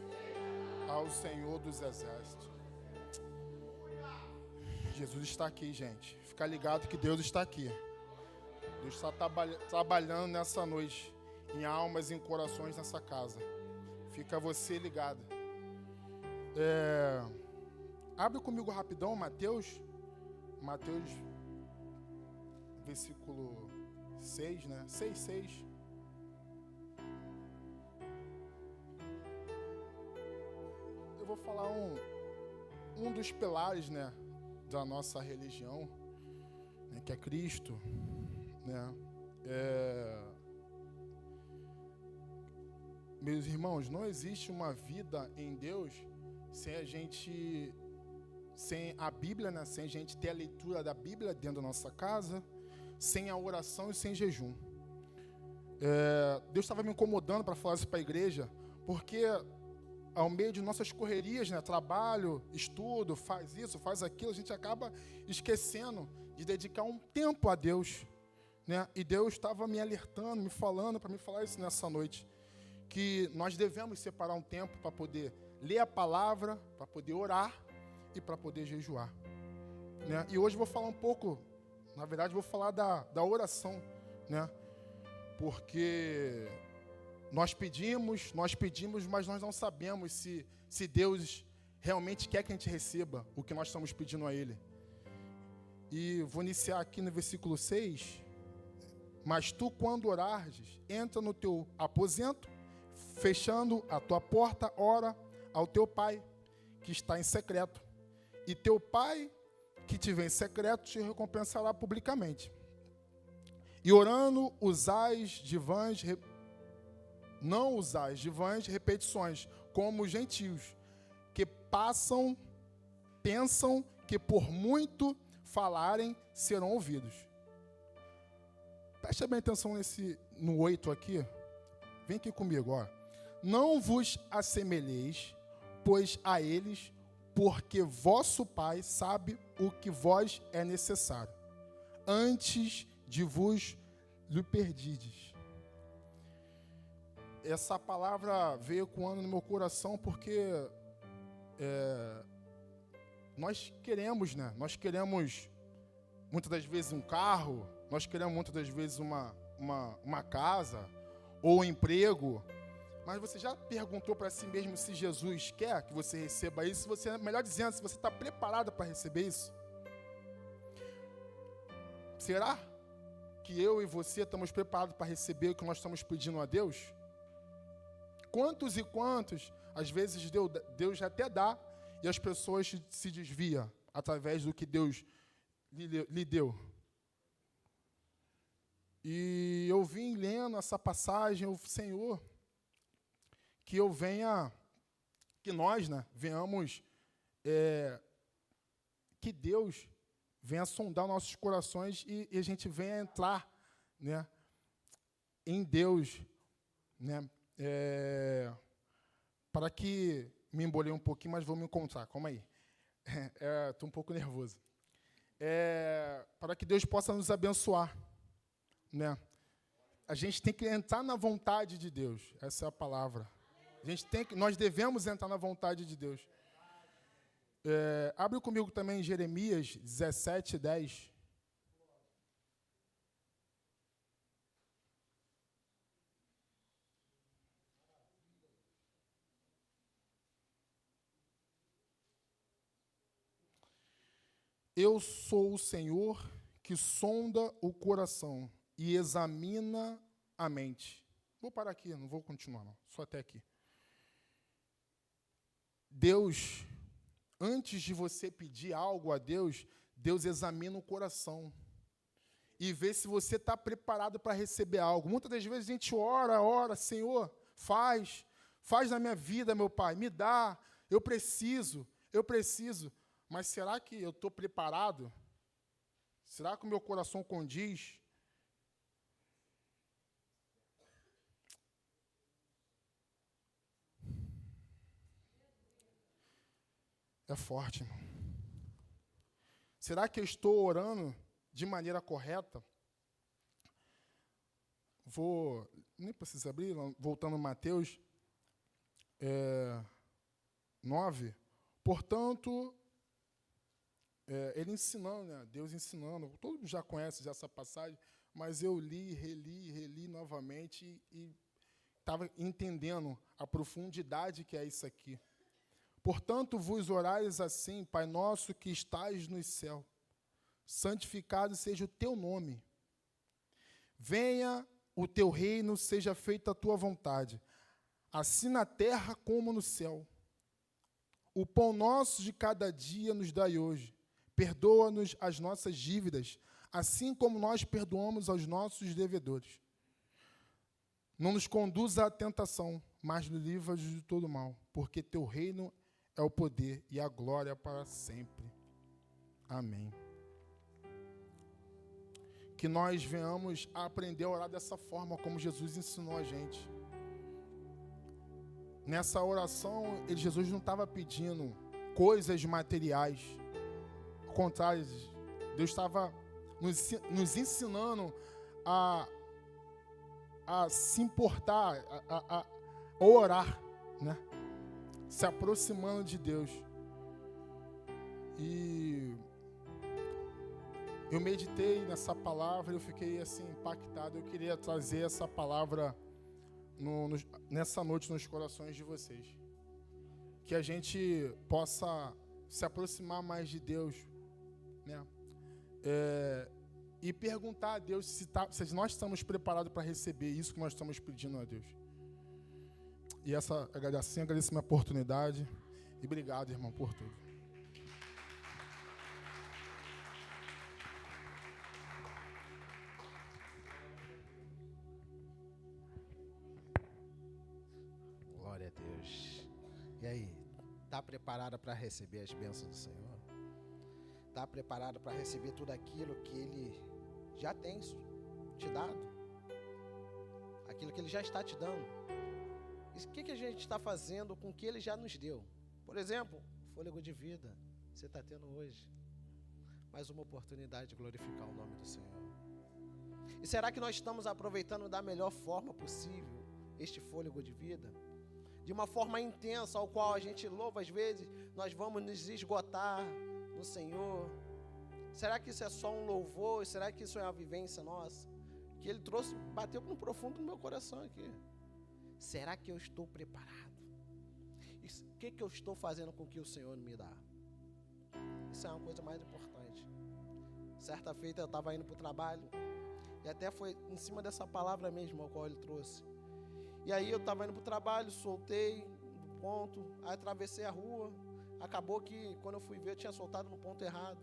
ao Senhor dos Exércitos. Jesus está aqui, gente. Fica ligado que Deus está aqui. Deus está trabalhando nessa noite, em almas e em corações nessa casa. Fica você ligado. Abre comigo rapidão, Mateus, versículo 6, né? 6. Eu vou falar um dos pilares, né, da nossa religião, né, que é Cristo, né? Meus irmãos, não existe uma vida em Deus sem a Bíblia, né? Sem a gente ter a leitura da Bíblia dentro da nossa casa, sem a oração e sem jejum. Deus estava me incomodando para falar isso para a igreja, porque ao meio de nossas correrias, né? Trabalho, estudo, faz isso, faz aquilo, a gente acaba esquecendo de dedicar um tempo a Deus, né? E Deus estava me alertando, me falando, para me falar isso nessa noite, que nós devemos separar um tempo para poder ler a palavra, para poder orar e para poder jejuar, né? E hoje eu vou falar um pouco, na verdade vou falar da oração, né? Porque nós pedimos, mas nós não sabemos se Deus realmente quer que a gente receba o que nós estamos pedindo a Ele. E vou iniciar aqui no versículo 6. Mas tu, quando orares, entra no teu aposento, fechando a tua porta, ora ao teu pai, que está em secreto. E teu pai, que te vê em secreto, te recompensará publicamente. E orando, não usais de vãs repetições, como os gentios, que pensam que por muito falarem serão ouvidos. Preste bem atenção no 8 aqui. Vem aqui comigo, ó. Não vos assemelheis, pois a eles, porque vosso Pai sabe o que vos é necessário, antes de vos lhe perdides. Essa palavra veio ecoando no meu coração porque nós queremos, né? Nós queremos muitas das vezes um carro, nós queremos muitas das vezes uma casa ou um emprego, mas você já perguntou para si mesmo se Jesus quer que você receba isso? Melhor dizendo, se você está preparado para receber isso? Será que eu e você estamos preparados para receber o que nós estamos pedindo a Deus? Quantos e quantos, às vezes, Deus até dá e as pessoas se desviam através do que Deus lhe deu. E eu vim lendo essa passagem, o Senhor, que nós, né, venhamos, que Deus venha sondar nossos corações e a gente venha entrar, né, em Deus, né, para que, me embolei um pouquinho, mas vou me encontrar, calma aí, estou um pouco nervoso, para que Deus possa nos abençoar, né, a gente tem que entrar na vontade de Deus, essa é a palavra, nós devemos entrar na vontade de Deus. Abre comigo também Jeremias 17:10. Eu sou o Senhor que sonda o coração e examina a mente. Vou parar aqui, não vou continuar não, só até aqui. Deus, antes de você pedir algo a Deus, Deus examina o coração e vê se você está preparado para receber algo. Muitas das vezes a gente ora, Senhor, faz na minha vida, meu Pai, me dá, eu preciso. Mas será que eu estou preparado? Será que o meu coração condiz? É forte, irmão. Será que eu estou orando de maneira correta? Nem preciso abrir, voltando a Mateus 9. Portanto, ele ensinando, né? Deus ensinando, todo mundo já conhece essa passagem, mas eu reli novamente e estava entendendo a profundidade que é isso aqui. Portanto, vos orais assim, Pai nosso que estais nos céus, santificado seja o teu nome. Venha o teu reino, seja feita a tua vontade, assim na terra como no céu. O pão nosso de cada dia nos dai hoje. Perdoa-nos as nossas dívidas, assim como nós perdoamos aos nossos devedores. Não nos conduza à tentação, mas nos livra-nos de todo mal, porque teu reino é o poder e a glória para sempre. Amém. Que nós venhamos a aprender a orar dessa forma, como Jesus ensinou a gente. Nessa oração, Jesus não estava pedindo coisas materiais. Ao contrário, Deus estava nos ensinando a se importar, a orar, né? Se aproximando de Deus. E eu meditei nessa palavra, eu fiquei assim impactado. Eu queria trazer essa palavra nessa noite nos corações de vocês. Que a gente possa se aproximar mais de Deus, né? E perguntar a Deus se nós estamos preparados para receber isso que nós estamos pedindo a Deus. E agradeço minha oportunidade. E obrigado, irmão, por tudo. Glória a Deus. E aí, está preparada para receber as bênçãos do Senhor? Está preparada para receber tudo aquilo que Ele já tem te dado? Aquilo que Ele já está te dando? E o que a gente está fazendo com o que Ele já nos deu? Por exemplo, fôlego de vida, você está tendo hoje. Mais uma oportunidade de glorificar o nome do Senhor. E será que nós estamos aproveitando da melhor forma possível este fôlego de vida? De uma forma intensa, ao qual a gente louva, às vezes, nós vamos nos esgotar no Senhor. Será que isso é só um louvor? Será que isso é uma vivência nossa? Que Ele trouxe, bateu no profundo do meu coração aqui. Será que eu estou preparado? O que eu estou fazendo com o que o Senhor me dá? Isso é uma coisa mais importante. Certa feita eu estava indo para o trabalho, e até foi em cima dessa palavra mesmo, ao qual Ele trouxe. E aí eu estava indo para o trabalho, soltei no ponto, aí atravessei a rua. Acabou que quando eu fui ver, eu tinha soltado no ponto errado.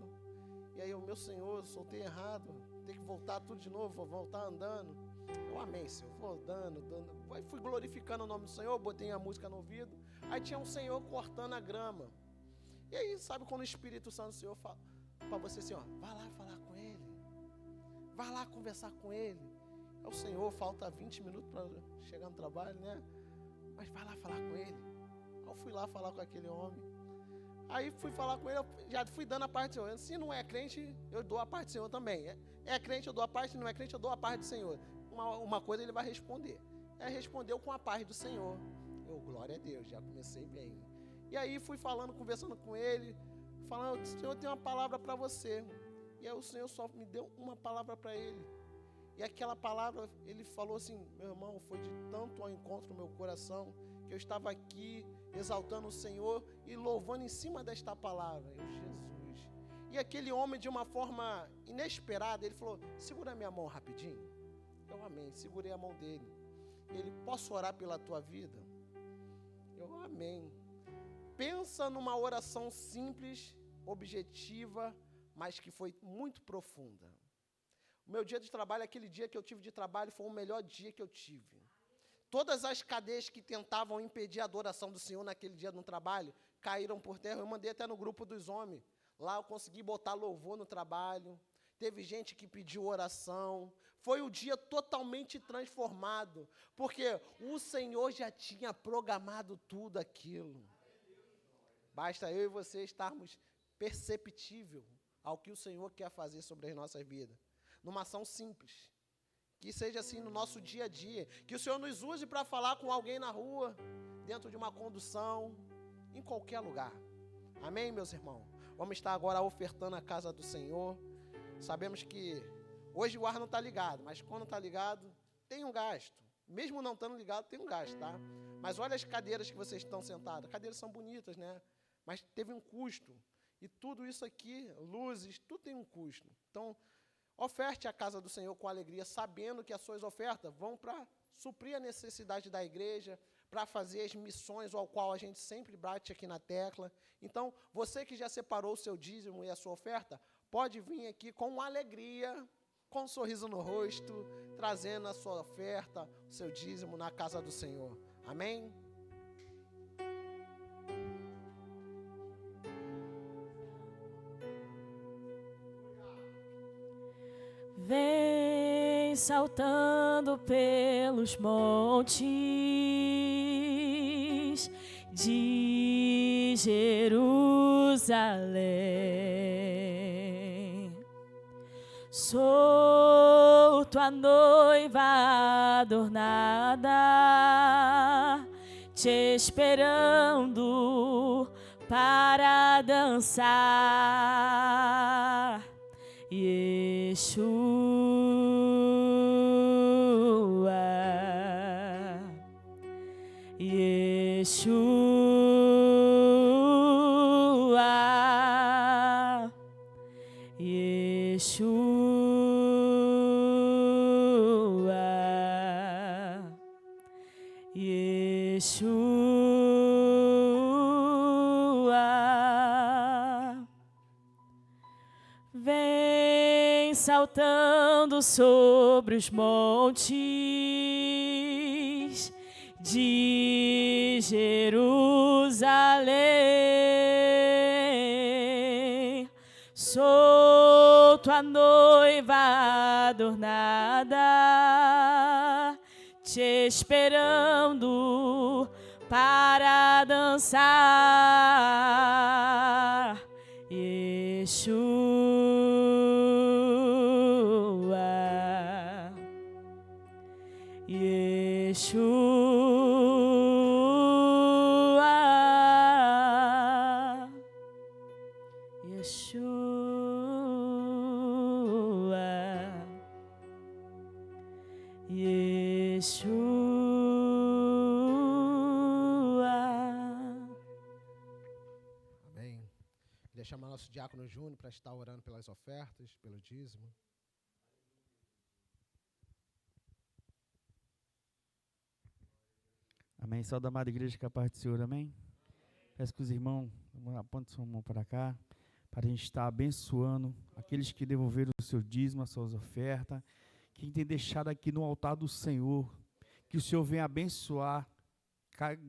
E aí, meu Senhor, soltei errado, tem que voltar tudo de novo, vou voltar andando. Eu amei, Senhor, vou andando. Aí fui glorificando o nome do Senhor, botei a música no ouvido. Aí tinha um Senhor cortando a grama. E aí, sabe quando o Espírito Santo do Senhor fala para você assim, ó, vai lá falar com Ele. Vai lá conversar com Ele. É o Senhor, falta 20 minutos para chegar no trabalho, né? Mas vai lá falar com Ele. Eu fui lá falar com aquele homem. Aí fui falar com ele, já fui dando a parte do Senhor. Se não é crente, eu dou a parte do Senhor também. É crente, eu dou a parte, se não é crente, eu dou a parte do Senhor. Uma coisa ele vai responder. Respondeu com a paz do Senhor. Glória a Deus, já comecei bem. E aí fui falando, conversando com ele, falando, Senhor, tem uma palavra para você. E aí o Senhor só me deu uma palavra para ele. E aquela palavra, ele falou assim, meu irmão, foi de tanto ao encontro no meu coração, que eu estava aqui exaltando o Senhor e louvando em cima desta palavra. Jesus. E aquele homem, de uma forma inesperada, ele falou, segura minha mão rapidinho. Eu amém, segurei a mão dele. Ele, posso orar pela tua vida? Eu amém. Pensa numa oração simples, objetiva, mas que foi muito profunda. O meu dia de trabalho, aquele dia que eu tive de trabalho, foi o melhor dia que eu tive. Todas as cadeias que tentavam impedir a adoração do Senhor naquele dia no trabalho, caíram por terra. Eu mandei até no grupo dos homens. Lá eu consegui botar louvor no trabalho. Teve gente que pediu oração. Foi um dia totalmente transformado, porque o Senhor já tinha programado tudo aquilo. Basta eu e você estarmos perceptível ao que o Senhor quer fazer sobre as nossas vidas. Numa ação simples. Que seja assim no nosso dia a dia. Que o Senhor nos use para falar com alguém na rua, dentro de uma condução, em qualquer lugar. Amém, meus irmãos? Vamos estar agora ofertando a casa do Senhor. Sabemos que hoje o ar não está ligado, mas quando está ligado, tem um gasto. Mesmo não estando ligado, tem um gasto, tá? Mas olha as cadeiras que vocês estão sentados. As cadeiras são bonitas, né? Mas teve um custo. E tudo isso aqui, luzes, tudo tem um custo. Então, oferte a casa do Senhor com alegria, sabendo que as suas ofertas vão para suprir a necessidade da igreja, para fazer as missões ao qual a gente sempre bate aqui na tecla. Então, você que já separou o seu dízimo e a sua oferta, pode vir aqui com alegria, com um sorriso no rosto, trazendo a sua oferta, o seu dízimo na casa do Senhor. Amém? Vem saltando pelos montes de Jerusalém. Sou tua noiva adornada, te esperando para dançar. Yeshua, Yeshua, Yeshua, Yeshua. Vem saltando sobre os montes de Jerusalém. Sou tua noiva adornada, te esperando para dançar. Yeshua, Yeshua, Yeshua, Yeshua. Amém. Queria chamar nosso diácono Júnior para estar orando pelas ofertas, pelo dízimo. Amém. Saúde, amada igreja, que a paz do Senhor, amém? Peço que os irmãos apontem sua mão para cá, para a gente estar abençoando aqueles que devolveram o seu dízimo, as suas ofertas, quem tem deixado aqui no altar do Senhor, que o Senhor venha abençoar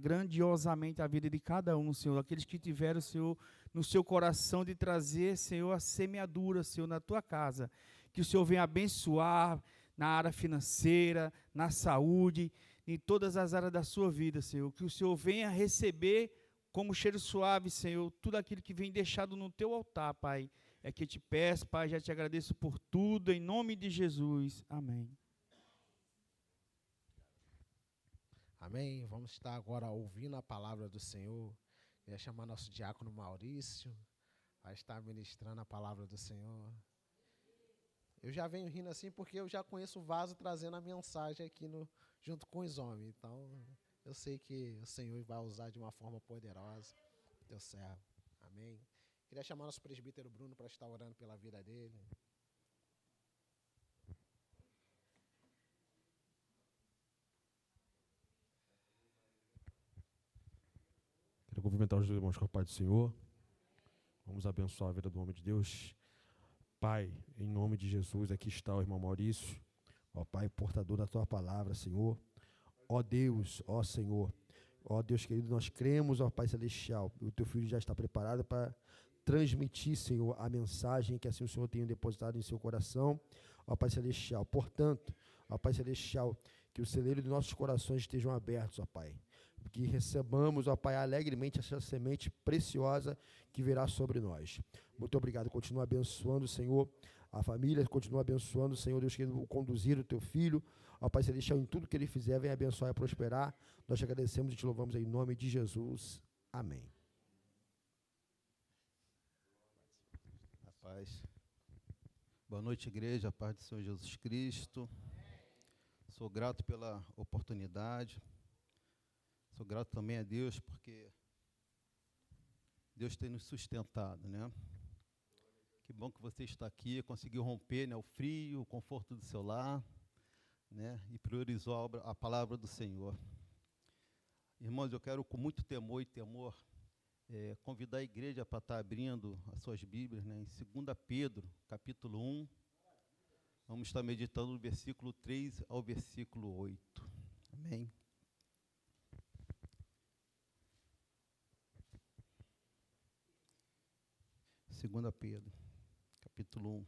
grandiosamente a vida de cada um, Senhor, aqueles que tiveram, Senhor, no seu coração de trazer, Senhor, a semeadura, Senhor, na tua casa, que o Senhor venha abençoar na área financeira, na saúde, em todas as áreas da sua vida, Senhor, que o Senhor venha receber como cheiro suave, Senhor, tudo aquilo que vem deixado no teu altar, Pai, é que eu te peço, Pai, já te agradeço por tudo, em nome de Jesus, amém. Amém. Vamos estar agora ouvindo a palavra do Senhor. Queria chamar nosso diácono Maurício a estar ministrando a palavra do Senhor. Eu já venho rindo assim porque eu já conheço o vaso trazendo a mensagem aqui junto com os homens. Então, eu sei que o Senhor vai usar de uma forma poderosa o teu servo. Amém. Queria chamar nosso presbítero Bruno para estar orando pela vida dele. Quero cumprimentar os irmãos com a paz do Senhor. Vamos abençoar a vida do homem de Deus. Pai, em nome de Jesus, aqui está o irmão Maurício. Ó Pai, portador da tua palavra, Senhor. Ó Deus, ó Senhor. Ó Deus querido, nós cremos, ó Pai Celestial. O teu filho já está preparado para transmitir, Senhor, a mensagem que assim o Senhor tem depositado em seu coração. Ó Pai Celestial. Portanto, ó Pai Celestial, que o celeiro de nossos corações estejam abertos, ó Pai, que recebamos, ó Pai, alegremente essa semente preciosa que virá sobre nós. Muito obrigado. Continua abençoando, Senhor, a família, continua abençoando, Senhor Deus, querido, conduzir o teu filho. Ó Pai, celestial, em tudo que ele fizer, venha abençoar e prosperar. Nós te agradecemos e te louvamos em nome de Jesus. Amém. A paz. Boa noite, igreja, a paz do Senhor Jesus Cristo. Sou grato pela oportunidade. Sou grato também a Deus, porque Deus tem nos sustentado, né? Que bom que você está aqui, conseguiu romper, né, o frio, o conforto do seu lar, né, e priorizou a palavra do Senhor. Irmãos, eu quero com muito temor e temor convidar a igreja para estar abrindo as suas Bíblias, né, em 2 Pedro, capítulo 1. Vamos estar meditando do versículo 3 ao versículo 8. Amém? Segunda Pedro, capítulo 1.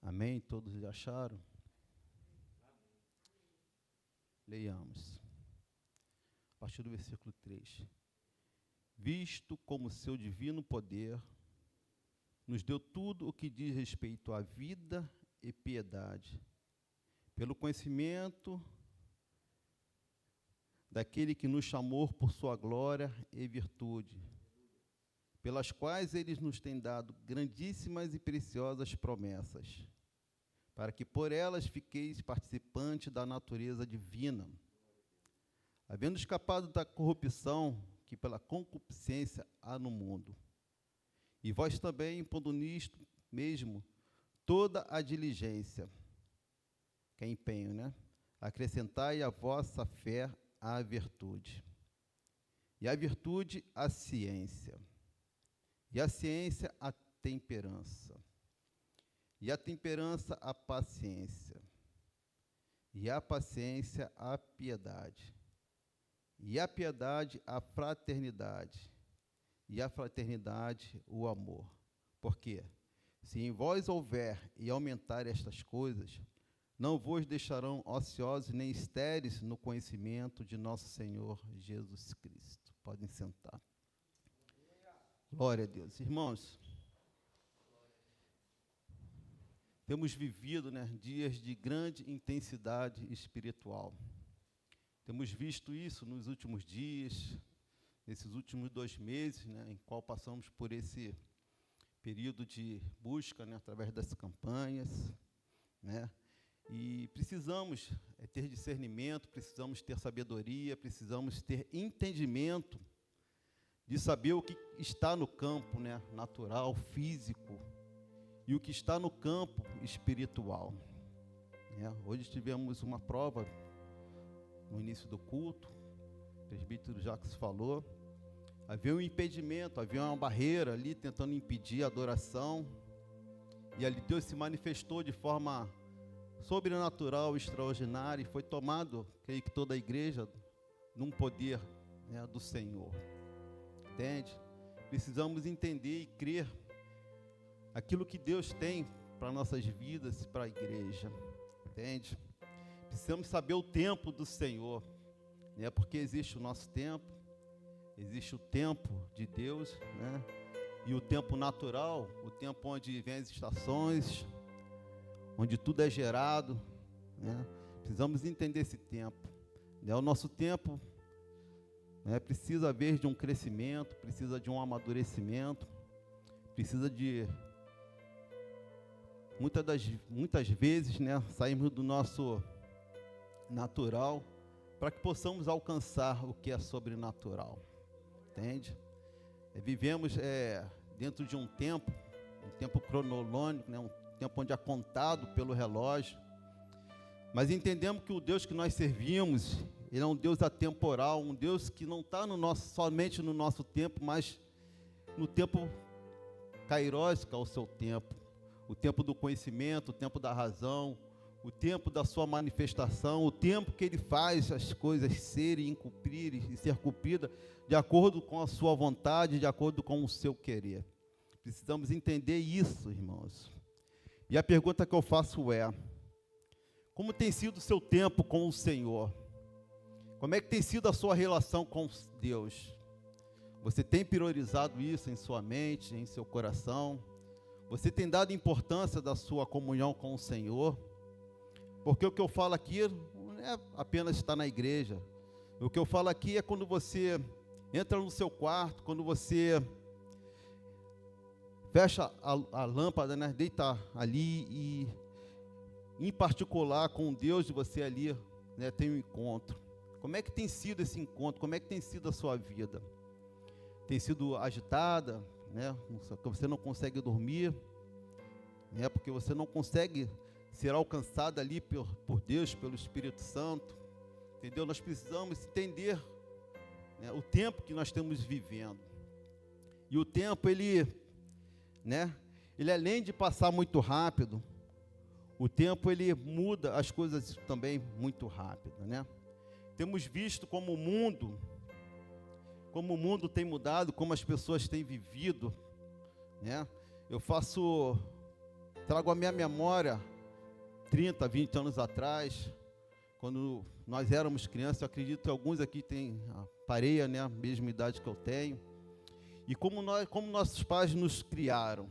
Amém? Todos já acharam? Leiamos. A partir do versículo 3. Visto como seu divino poder nos deu tudo o que diz respeito à vida e piedade, pelo conhecimento daquele que nos chamou por sua glória e virtude, pelas quais ele nos tem dado grandíssimas e preciosas promessas, para que por elas fiqueis participantes da natureza divina, havendo escapado da corrupção que pela concupiscência há no mundo. E vós também, pondo nisto mesmo toda a diligência, que é empenho, né? Acrescentai a vossa fé à virtude, e a virtude à ciência, e a ciência à temperança, e a temperança à paciência, e a paciência à piedade, e a piedade à fraternidade, e a fraternidade o amor. Porque se em vós houver e aumentar estas coisas, não vos deixarão ociosos nem estéreis no conhecimento de nosso Senhor Jesus Cristo. Podem sentar. Glória a Deus. Irmãos, temos vivido, né, dias de grande intensidade espiritual. Temos visto isso nos últimos dias, nesses últimos 2 meses, né, em qual passamos por esse período de busca, né, através das campanhas, né, e precisamos ter discernimento, precisamos ter sabedoria, precisamos ter entendimento de saber o que está no campo, né, natural, físico, e o que está no campo espiritual. Hoje tivemos uma prova no início do culto, o presbítero Jacques falou, havia um impedimento, havia uma barreira ali tentando impedir a adoração, e ali Deus se manifestou de forma sobrenatural, extraordinária, e foi tomado, creio que toda a igreja, num poder, né, do Senhor. Entende? Precisamos entender e crer aquilo que Deus tem para nossas vidas, para a igreja. Entende? Precisamos saber o tempo do Senhor, né? Porque existe o nosso tempo, existe o tempo de Deus, né? E o tempo natural, o tempo onde vem as estações, onde tudo é gerado, né? Precisamos entender esse tempo, né? O nosso tempo, né, precisa haver de um crescimento, precisa de um amadurecimento, precisa de muitas vezes, né, sairmos do nosso natural para que possamos alcançar o que é sobrenatural. Entende? Vivemos dentro de um tempo cronológico, né, um tempo onde é contado pelo relógio, mas entendemos que o Deus que nós servimos, Ele é um Deus atemporal, um Deus que não está somente no nosso tempo, mas no tempo kairos, que é o seu tempo, o tempo do conhecimento, o tempo da razão, o tempo da sua manifestação, o tempo que Ele faz as coisas serem, cumprirem e ser cumpridas de acordo com a sua vontade, de acordo com o seu querer. Precisamos entender isso, irmãos. E a pergunta que eu faço é: como tem sido o seu tempo com o Senhor? Como é que tem sido a sua relação com Deus? Você tem priorizado isso em sua mente, em seu coração? Você tem dado importância da sua comunhão com o Senhor? Porque o que eu falo aqui não é apenas estar na igreja. O que eu falo aqui é quando você entra no seu quarto, quando você fecha a lâmpada, né, deita ali e, em particular, com Deus de você ali, né, tem um encontro. Como é que tem sido esse encontro? Como é que tem sido a sua vida? Tem sido agitada, né? Você não consegue dormir, né? Porque você não consegue ser alcançado ali por Deus, pelo Espírito Santo, entendeu? Nós precisamos entender, né, o tempo que nós estamos vivendo. E o tempo, ele além de passar muito rápido, o tempo ele muda as coisas também muito rápido, né? Temos visto como o mundo tem mudado, como as pessoas têm vivido, né? Trago à minha memória 30, 20 anos atrás, quando nós éramos crianças. Eu acredito que alguns aqui têm pareia, né, a mesma idade que eu tenho. E como nossos pais nos criaram,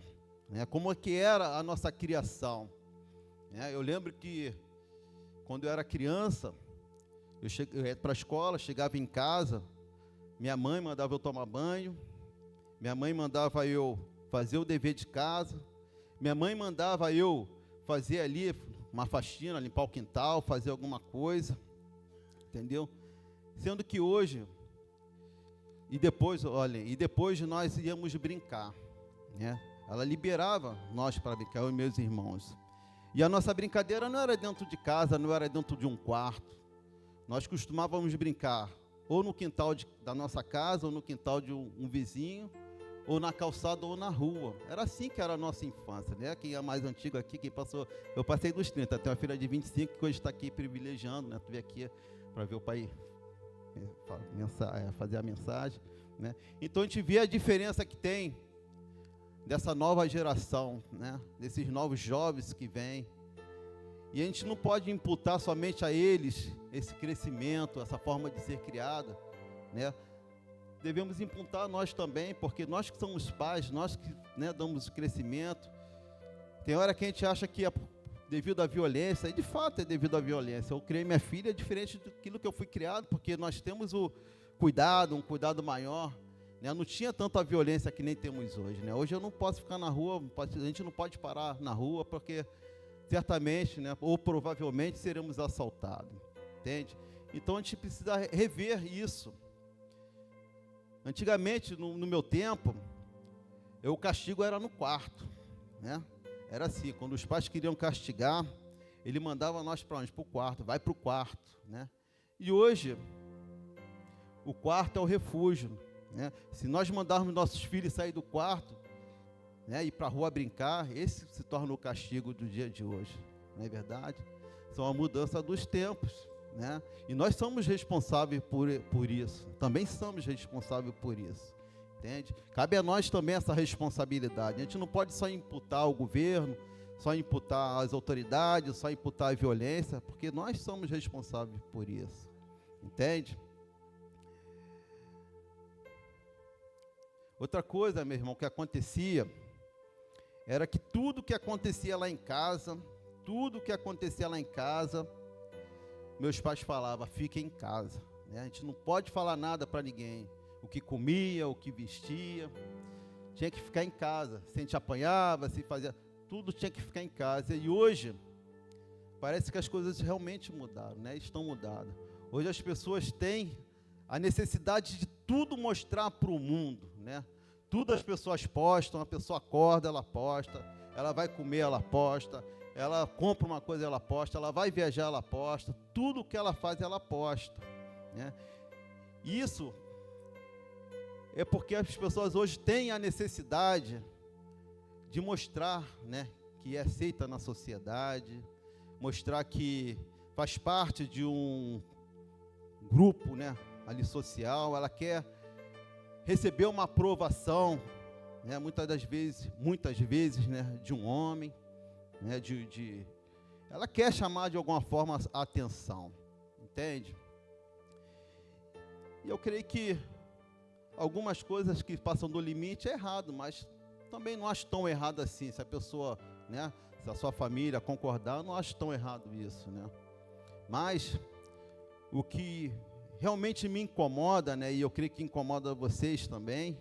né? Como é que era a nossa criação, né? Eu lembro que quando eu era criança, eu ia para a escola, chegava em casa, minha mãe mandava eu tomar banho, minha mãe mandava eu fazer o dever de casa, minha mãe mandava eu fazer ali uma faxina, limpar o quintal, fazer alguma coisa, entendeu? Sendo que hoje, e depois nós íamos brincar, né? Ela liberava nós para brincar, eu e meus irmãos. E a nossa brincadeira não era dentro de casa, não era dentro de um quarto. Nós costumávamos brincar ou no quintal da nossa casa, ou no quintal de um vizinho, ou na calçada, ou na rua. Era assim que era a nossa infância, né? Quem é mais antigo aqui, eu passei dos 30, tenho uma filha de 25, que hoje está aqui privilegiando, né? Tu veio aqui para ver o pai fazer a mensagem, né? Então a gente vê a diferença que tem dessa nova geração, né? Desses novos jovens que vêm. E a gente não pode imputar somente a eles esse crescimento, essa forma de ser criada, né? Devemos imputar a nós também, porque nós que somos pais, nós que, né, damos o crescimento. Tem hora que a gente acha que é devido à violência, e de fato é devido à violência. Eu criei minha filha diferente daquilo que eu fui criado, porque nós temos um cuidado maior, né? Não tinha tanta violência que nem temos hoje, né? Hoje eu não posso ficar na rua, a gente não pode parar na rua, porque certamente, né, ou provavelmente seremos assaltados, entende? Então a gente precisa rever isso. Antigamente, no meu tempo, o castigo era no quarto, né? Era assim, quando os pais queriam castigar, ele mandava nós para onde? Para o quarto, vai para o quarto, né? E hoje, o quarto é o refúgio, né? Se nós mandarmos nossos filhos sair do quarto, né, ir para a rua brincar, esse se torna o castigo do dia de hoje, não é verdade? São a mudança dos tempos, né? E nós somos responsáveis por isso, também somos responsáveis por isso, entende? Cabe a nós também essa responsabilidade. A gente não pode só imputar ao governo, só imputar às autoridades, só imputar a violência, porque nós somos responsáveis por isso, entende? Outra coisa, meu irmão, que acontecia era que tudo que acontecia lá em casa, meus pais falavam, fique em casa, né? A gente não pode falar nada para ninguém, o que comia, o que vestia, tinha que ficar em casa. Se a gente apanhava, se fazia, tudo tinha que ficar em casa. E hoje, parece que as coisas realmente mudaram, né? Estão mudadas. Hoje as pessoas têm a necessidade de tudo mostrar para o mundo, né? Tudo as pessoas postam, a pessoa acorda, ela posta, ela vai comer, ela posta, ela compra uma coisa, ela posta, ela vai viajar, ela posta, tudo que ela faz, ela posta, né? Isso é porque as pessoas hoje têm a necessidade de mostrar, né, que é aceita na sociedade, mostrar que faz parte de um grupo, né, ali social, ela quer receber uma aprovação, né, muitas vezes, né, de um homem, né, ela quer chamar de alguma forma a atenção, entende? E eu creio que algumas coisas que passam do limite é errado, mas também não acho tão errado assim. Se a pessoa, né, se a sua família concordar, eu não acho tão errado isso, né? Mas o que realmente me incomoda, né, e eu creio que incomoda vocês também,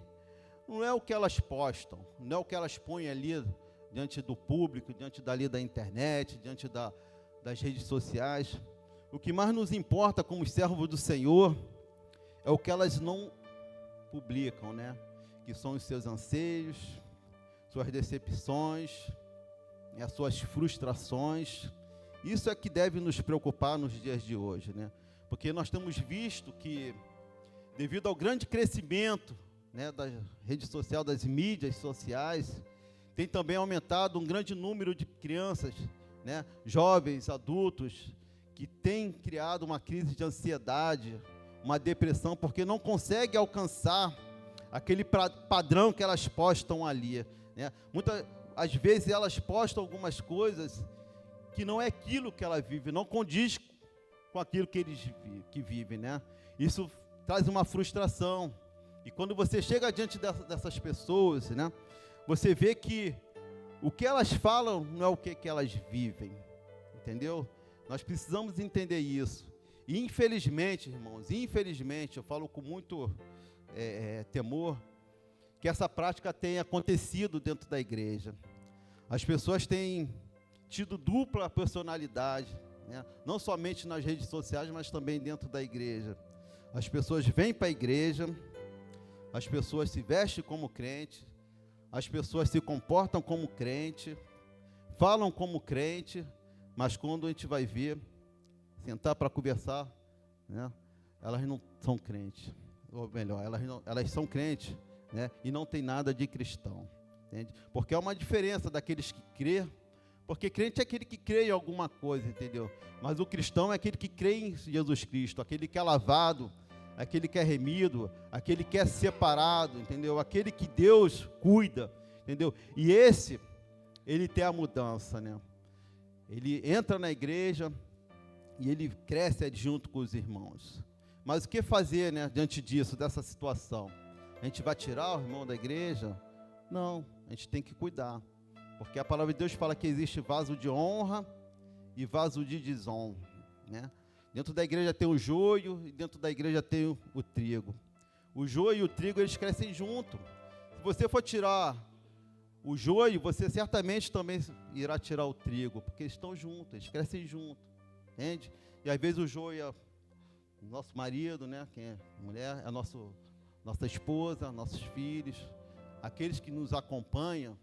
não é o que elas postam, não é o que elas põem ali diante do público, diante dali da internet, diante das redes sociais. O que mais nos importa como servos do Senhor é o que elas não publicam, né? Que são os seus anseios, suas decepções, as suas frustrações. Isso é que deve nos preocupar nos dias de hoje, né? Porque nós temos visto que, devido ao grande crescimento, né, da rede social, das mídias sociais, tem também aumentado um grande número de crianças, né, jovens, adultos, que têm criado uma crise de ansiedade, uma depressão, porque não conseguem alcançar aquele padrão que elas postam ali, né? Às vezes elas postam algumas coisas que não é aquilo que ela vive, não condiz com aquilo que eles vivem, né? Isso traz uma frustração. E quando você chega diante dessas pessoas, né, você vê que o que elas falam não é o que elas vivem, entendeu? Nós precisamos entender isso. E infelizmente, irmãos, eu falo com muito temor, que essa prática tenha acontecido dentro da igreja. As pessoas têm tido dupla personalidade, né? Não somente nas redes sociais, mas também dentro da igreja. As pessoas vêm para a igreja, as pessoas se vestem como crente, as pessoas se comportam como crente, falam como crente, mas quando a gente vai ver, sentar para conversar, né, elas não são crentes, ou melhor, elas são crentes, né, e não tem nada de cristão, entende? Porque é uma diferença daqueles que crê, porque crente é aquele que crê em alguma coisa, entendeu? Mas o cristão é aquele que crê em Jesus Cristo, aquele que é lavado, aquele que é remido, aquele que é separado, entendeu? Aquele que Deus cuida, entendeu? E esse, ele tem a mudança, né? Ele entra na igreja e ele cresce junto com os irmãos. Mas o que fazer, né, diante disso, dessa situação? A gente vai tirar o irmão da igreja? Não, a gente tem que cuidar. Porque a palavra de Deus fala que existe vaso de honra e vaso de desonra, né? Dentro da igreja tem o joio e dentro da igreja tem o trigo. O joio e o trigo, eles crescem junto. Se você for tirar o joio, você certamente também irá tirar o trigo, porque eles estão juntos, eles crescem juntos, entende? E às vezes o joio é nosso marido, né? Quem é mulher, é nossa esposa, nossos filhos, aqueles que nos acompanham,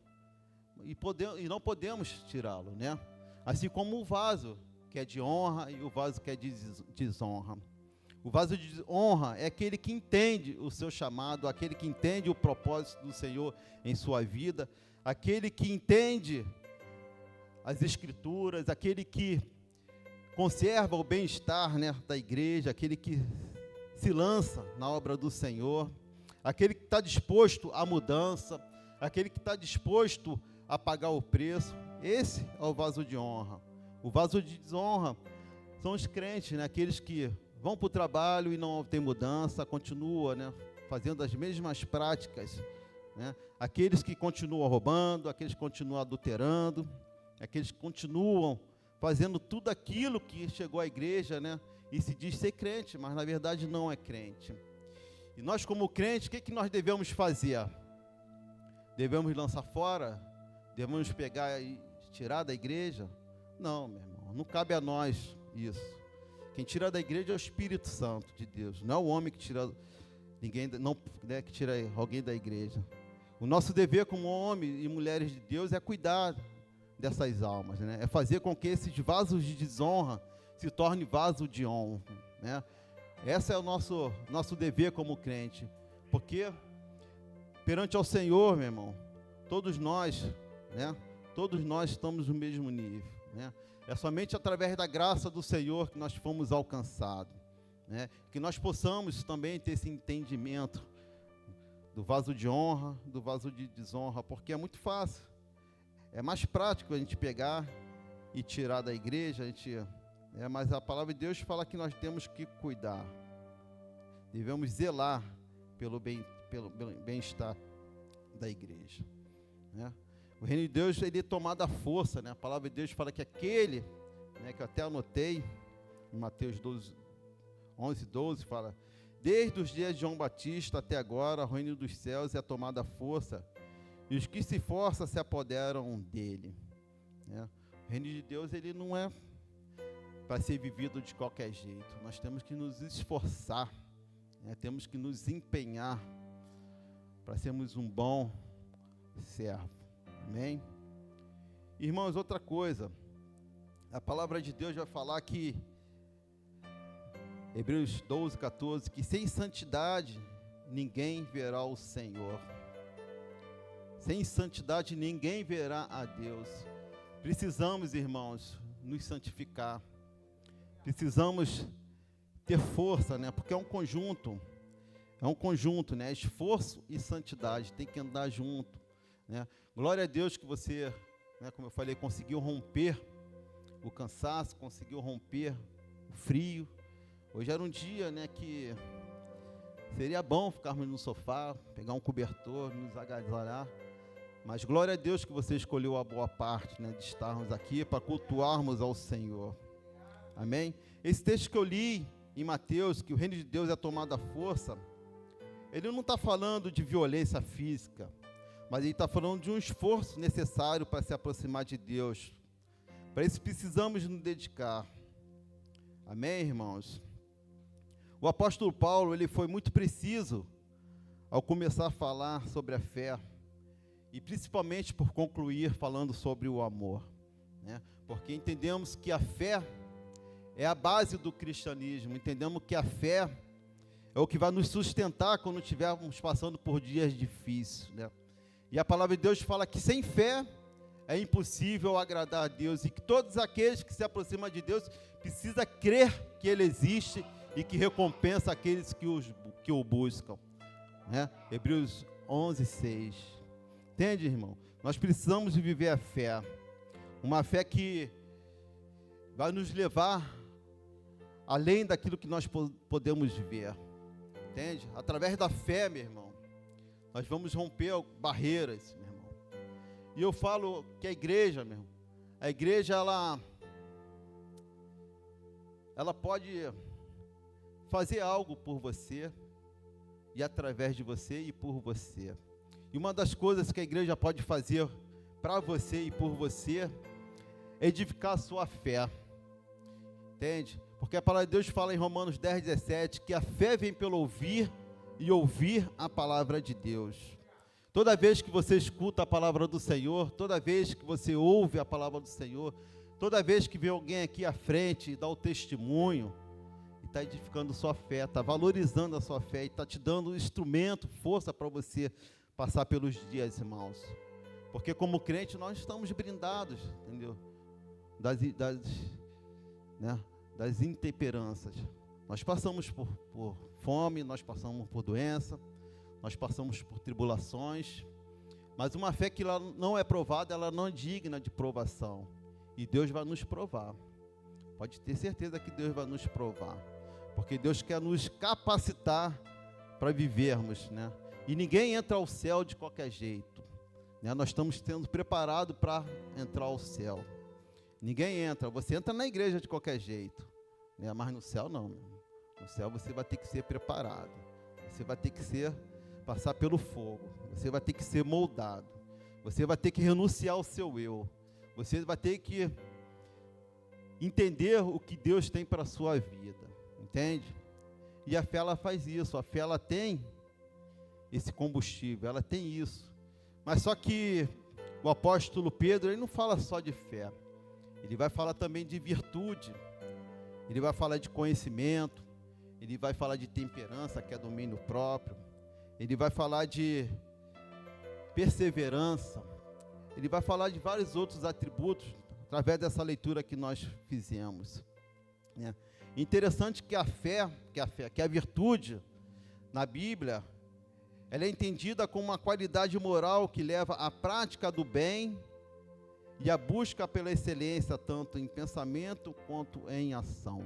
e não podemos tirá-lo, né? Assim como o vaso que é de honra e o vaso que é de desonra. O vaso de honra é aquele que entende o seu chamado, aquele que entende o propósito do Senhor em sua vida, aquele que entende as Escrituras, aquele que conserva o bem-estar, né, da igreja, aquele que se lança na obra do Senhor, aquele que está disposto à mudança, aquele que está disposto a pagar o preço. Esse é o vaso de honra. O vaso de desonra são os crentes, né, aqueles que vão para o trabalho e não tem mudança, continuam, né, fazendo as mesmas práticas, né, aqueles que continuam roubando, aqueles que continuam adulterando, aqueles que continuam fazendo tudo aquilo que chegou à igreja, né, e se diz ser crente, mas na verdade não é crente. E nós como crentes, o que nós devemos fazer? Devemos lançar fora? Devemos pegar e tirar da igreja? Não, meu irmão, não cabe a nós isso. Quem tira da igreja é o Espírito Santo de Deus, não é o homem que tira ninguém, não, né, que tira alguém da igreja. O nosso dever como homens e mulheres de Deus é cuidar dessas almas, né? É fazer com que esses vasos de desonra se tornem vaso de honra, né? Esse é o nosso dever como crente, porque perante ao Senhor, meu irmão, todos nós, né? Todos nós estamos no mesmo nível, né? É somente através da graça do Senhor que nós fomos alcançados, né? Que nós possamos também ter esse entendimento do vaso de honra, do vaso de desonra, porque é muito fácil, é mais prático a gente pegar e tirar da igreja, mas a palavra de Deus fala que nós temos que cuidar, devemos zelar pelo bem-estar da igreja, né? O reino de Deus, ele é tomado à força, né? A palavra de Deus fala que aquele, né, que eu até anotei, em Mateus 11:12, fala: desde os dias de João Batista até agora, o reino dos céus é tomado à força, e os que se forçam se apoderam dele, né? O reino de Deus, ele não é para ser vivido de qualquer jeito. Nós temos que nos esforçar, né? Temos que nos empenhar para sermos um bom servo. Amém? Irmãos, outra coisa, a palavra de Deus vai falar que, Hebreus 12:14, que sem santidade ninguém verá o Senhor. Sem santidade ninguém verá a Deus. Precisamos, irmãos, nos santificar. Precisamos ter força, né? Porque é um conjunto, né? Esforço e santidade tem que andar junto, né? Glória a Deus que você, né, como eu falei, conseguiu romper o cansaço, conseguiu romper o frio. Hoje era um dia, né, que seria bom ficarmos no sofá, pegar um cobertor, nos agasalhar. Mas glória a Deus que você escolheu a boa parte, né, de estarmos aqui para cultuarmos ao Senhor. Amém? Esse texto que eu li em Mateus, que o reino de Deus é tomado à força, ele não está falando de violência física, mas ele está falando de um esforço necessário para se aproximar de Deus. Para isso precisamos nos dedicar. Amém, irmãos? O apóstolo Paulo, ele foi muito preciso ao começar a falar sobre a fé, e principalmente por concluir falando sobre o amor, né? Porque entendemos que a fé é a base do cristianismo, entendemos que a fé é o que vai nos sustentar quando estivermos passando por dias difíceis, né? E a palavra de Deus fala que sem fé é impossível agradar a Deus, e que todos aqueles que se aproximam de Deus precisam crer que Ele existe e que recompensa aqueles que o buscam, né? Hebreus 11:6. Entende, irmão? Nós precisamos de viver a fé, uma fé que vai nos levar além daquilo que nós podemos ver, entende? Através da fé, meu irmão, nós vamos romper barreiras, meu irmão. E eu falo que a igreja, meu irmão, a igreja, ela pode fazer algo por você, e através de você e por você. E uma das coisas que a igreja pode fazer para você e por você é edificar a sua fé, entende? Porque a palavra de Deus fala em Romanos 10:17 que a fé vem pelo ouvir e ouvir a palavra de Deus. Toda vez que você escuta a palavra do Senhor, toda vez que você ouve a palavra do Senhor, toda vez que vem alguém aqui à frente e dá o testemunho, e está edificando sua fé, está valorizando a sua fé, e está te dando instrumento, força para você passar pelos dias, irmãos. Porque como crente nós estamos blindados, entendeu? Das intemperanças. Nós passamos por fome, nós passamos por doença, nós passamos por tribulações, mas uma fé que ela não é provada, ela não é digna de provação, e Deus vai nos provar. Pode ter certeza que Deus vai nos provar, porque Deus quer nos capacitar para vivermos, né? E ninguém entra ao céu de qualquer jeito, né? Nós estamos sendo preparados para entrar ao céu. Ninguém entra, você entra na igreja de qualquer jeito, né? Mas no céu não, no céu você vai ter que ser preparado, você vai ter que passar pelo fogo, você vai ter que ser moldado, você vai ter que renunciar ao seu eu, você vai ter que entender o que Deus tem para a sua vida, entende? E a fé, ela faz isso, a fé, ela tem esse combustível, ela tem isso. Mas só que o apóstolo Pedro, ele não fala só de fé, ele vai falar também de virtude, ele vai falar de conhecimento, ele vai falar de temperança, que é domínio próprio, ele vai falar de perseverança, ele vai falar de vários outros atributos através dessa leitura que nós fizemos, né? Interessante que a virtude na Bíblia, ela é entendida como uma qualidade moral que leva à prática do bem e à busca pela excelência, tanto em pensamento quanto em ação.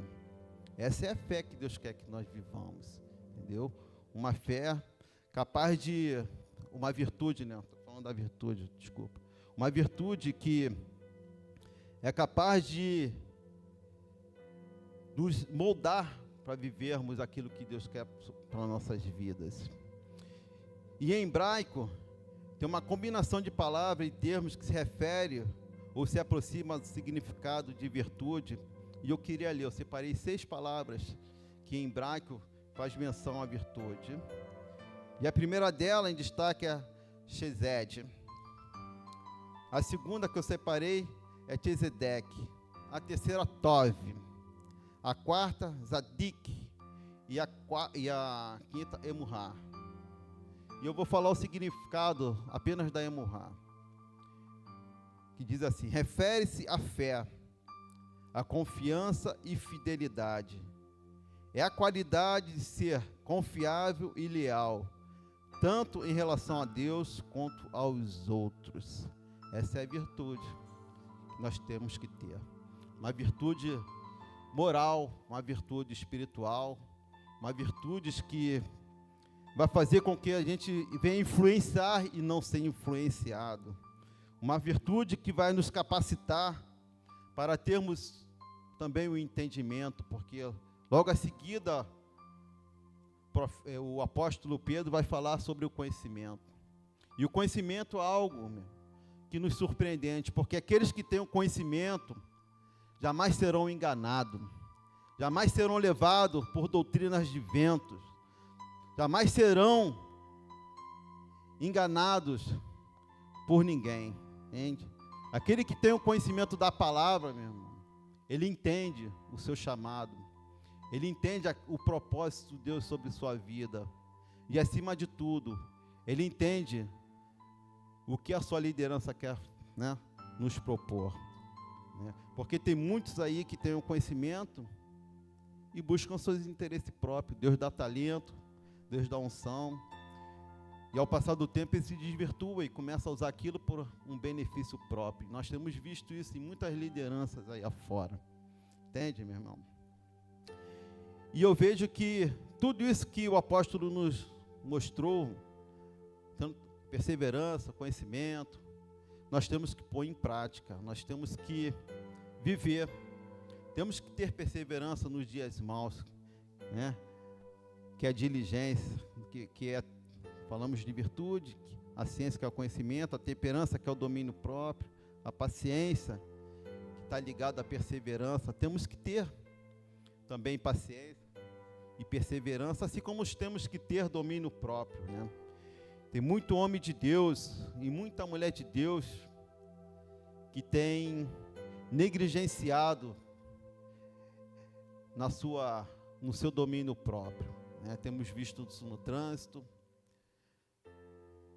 Essa é a fé que Deus quer que nós vivamos, entendeu? Uma fé capaz de, uma virtude, né? Estou falando da virtude, desculpa. Uma virtude que é capaz de nos moldar para vivermos aquilo que Deus quer para nossas vidas. E em hebraico, tem uma combinação de palavras e termos que se refere ou se aproxima do significado de virtude. E eu queria ler, eu separei 6 palavras que em hebraico faz menção à virtude. E a primeira dela em destaque é Chesed. A segunda que eu separei é Tzedek. A terceira, Tov. A quarta, Zadik. E a quinta, Emurá. E eu vou falar o significado apenas da Emurá, que diz assim: refere-se à fé, à confiança e fidelidade. É a qualidade de ser confiável e leal, tanto em relação a Deus quanto aos outros. Essa é a virtude que nós temos que ter. Uma virtude moral, uma virtude espiritual, uma virtude que vai fazer com que a gente venha influenciar e não ser influenciado. Uma virtude que vai nos capacitar para termos também o entendimento, porque logo a seguida o apóstolo Pedro vai falar sobre o conhecimento. E o conhecimento é algo que nos surpreendente, porque aqueles que têm o conhecimento jamais serão enganados, jamais serão levados por doutrinas de ventos, jamais serão enganados por ninguém, entende? Aquele que tem o conhecimento da palavra, meu irmão, ele entende o seu chamado, ele entende o propósito de Deus sobre sua vida, e acima de tudo, ele entende o que a sua liderança quer, né, nos propor, né? Porque tem muitos aí que têm o conhecimento e buscam seus interesses próprios. Deus dá talento, Deus dá unção, e ao passar do tempo ele se desvirtua e começa a usar aquilo por um benefício próprio. Nós temos visto isso em muitas lideranças aí afora, entende, meu irmão? E eu vejo que tudo isso que o apóstolo nos mostrou, tanto perseverança, conhecimento, nós temos que pôr em prática, nós temos que viver, temos que ter perseverança nos dias maus, né? Que é a diligência, que é, falamos de virtude, a ciência que é o conhecimento, a temperança que é o domínio próprio, a paciência que está ligada à perseverança. Temos que ter também paciência e perseverança, assim como temos que ter domínio próprio, né? Tem muito homem de Deus e muita mulher de Deus que tem negligenciado no seu domínio próprio, né? Temos visto isso no trânsito.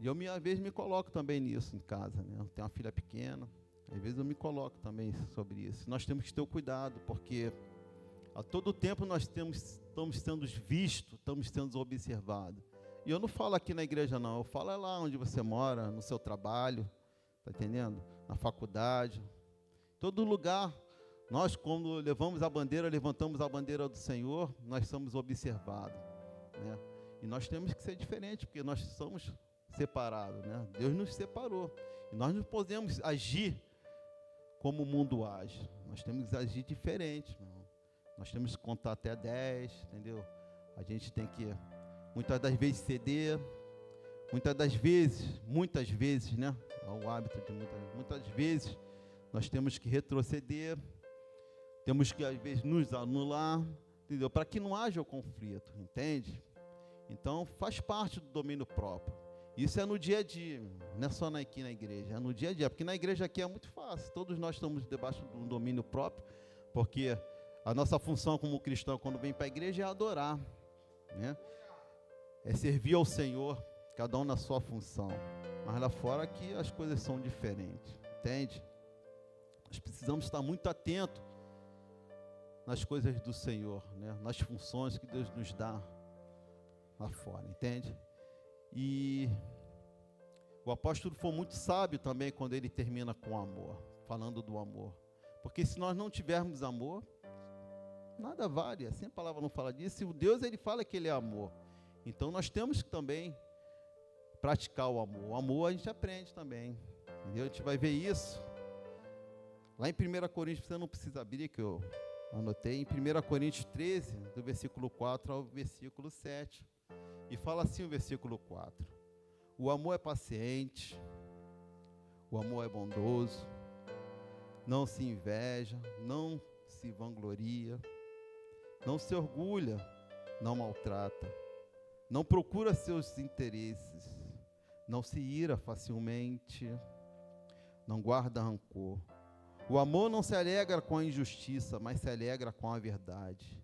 E eu, às vezes, me coloco também nisso em casa, né? Eu tenho uma filha pequena, às vezes eu me coloco também sobre isso. Nós temos que ter o cuidado, porque a todo tempo nós estamos sendo vistos, estamos sendo observados. E eu não falo aqui na igreja, não. Eu falo lá onde você mora, no seu trabalho, tá entendendo? Na faculdade. Todo lugar, nós, quando levantamos a bandeira do Senhor, nós somos observados, né? E nós temos que ser diferentes, porque nós somos separados, né? Deus nos separou. E nós não podemos agir como o mundo age. Nós temos que agir diferente, meu irmão. Nós temos que contar até 10, entendeu? A gente tem que, muitas das vezes, ceder. Muitas vezes, né? É o hábito de muitas vezes, nós temos que retroceder. Temos que, às vezes, nos anular, entendeu? Para que não haja o conflito, entende? Então, faz parte do domínio próprio. Isso é no dia a dia, não é só aqui na igreja, é no dia a dia, porque na igreja aqui é muito fácil, todos nós estamos debaixo de um domínio próprio, porque a nossa função como cristão, quando vem para a igreja, é adorar, né? É servir ao Senhor, cada um na sua função, mas lá fora aqui as coisas são diferentes, entende? Nós precisamos estar muito atentos nas coisas do Senhor, né? Nas funções que Deus nos dá lá fora, entende? E o apóstolo foi muito sábio também quando ele termina com amor, falando do amor. Porque se nós não tivermos amor, nada vale. Assim a palavra não fala disso. E o Deus, ele fala que ele é amor. Então nós temos que também praticar o amor. O amor a gente aprende também, entendeu? A gente vai ver isso lá em 1 Coríntios, você não precisa abrir, que eu anotei, em 1 Coríntios 13, do versículo 4 ao versículo 7. E fala assim o versículo 4. O amor é paciente, o amor é bondoso, não se inveja, não se vangloria, não se orgulha, não maltrata, não procura seus interesses, não se ira facilmente, não guarda rancor. O amor não se alegra com a injustiça, mas se alegra com a verdade.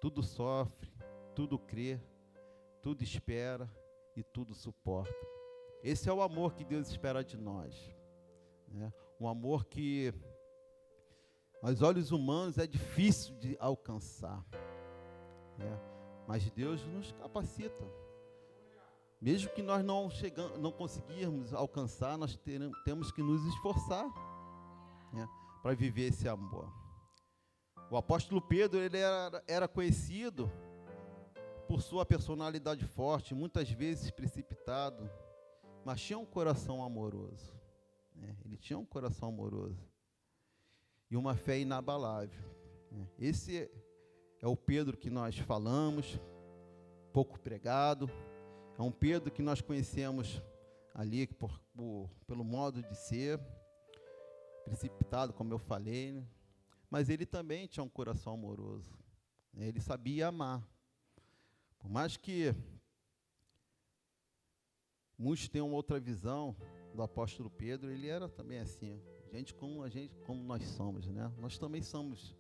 Tudo sofre, tudo crê, tudo espera e tudo suporta. Esse é o amor que Deus espera de nós, né? Um amor que, aos olhos humanos, é difícil de alcançar, né? Mas Deus nos capacita. Mesmo que nós não conseguirmos alcançar, nós temos que nos esforçar, né, para viver esse amor. O apóstolo Pedro, ele era conhecido por sua personalidade forte, muitas vezes precipitado, mas tinha um coração amoroso, né? Ele tinha um coração amoroso e uma fé inabalável, né? Esse é o Pedro que nós falamos, pouco pregado. É um Pedro que nós conhecemos ali pelo modo de ser, precipitado, como eu falei, né? Mas ele também tinha um coração amoroso, né? Ele sabia amar. Por mais que muitos tenham outra visão do apóstolo Pedro, ele era também assim, como nós somos, né? Nós também somos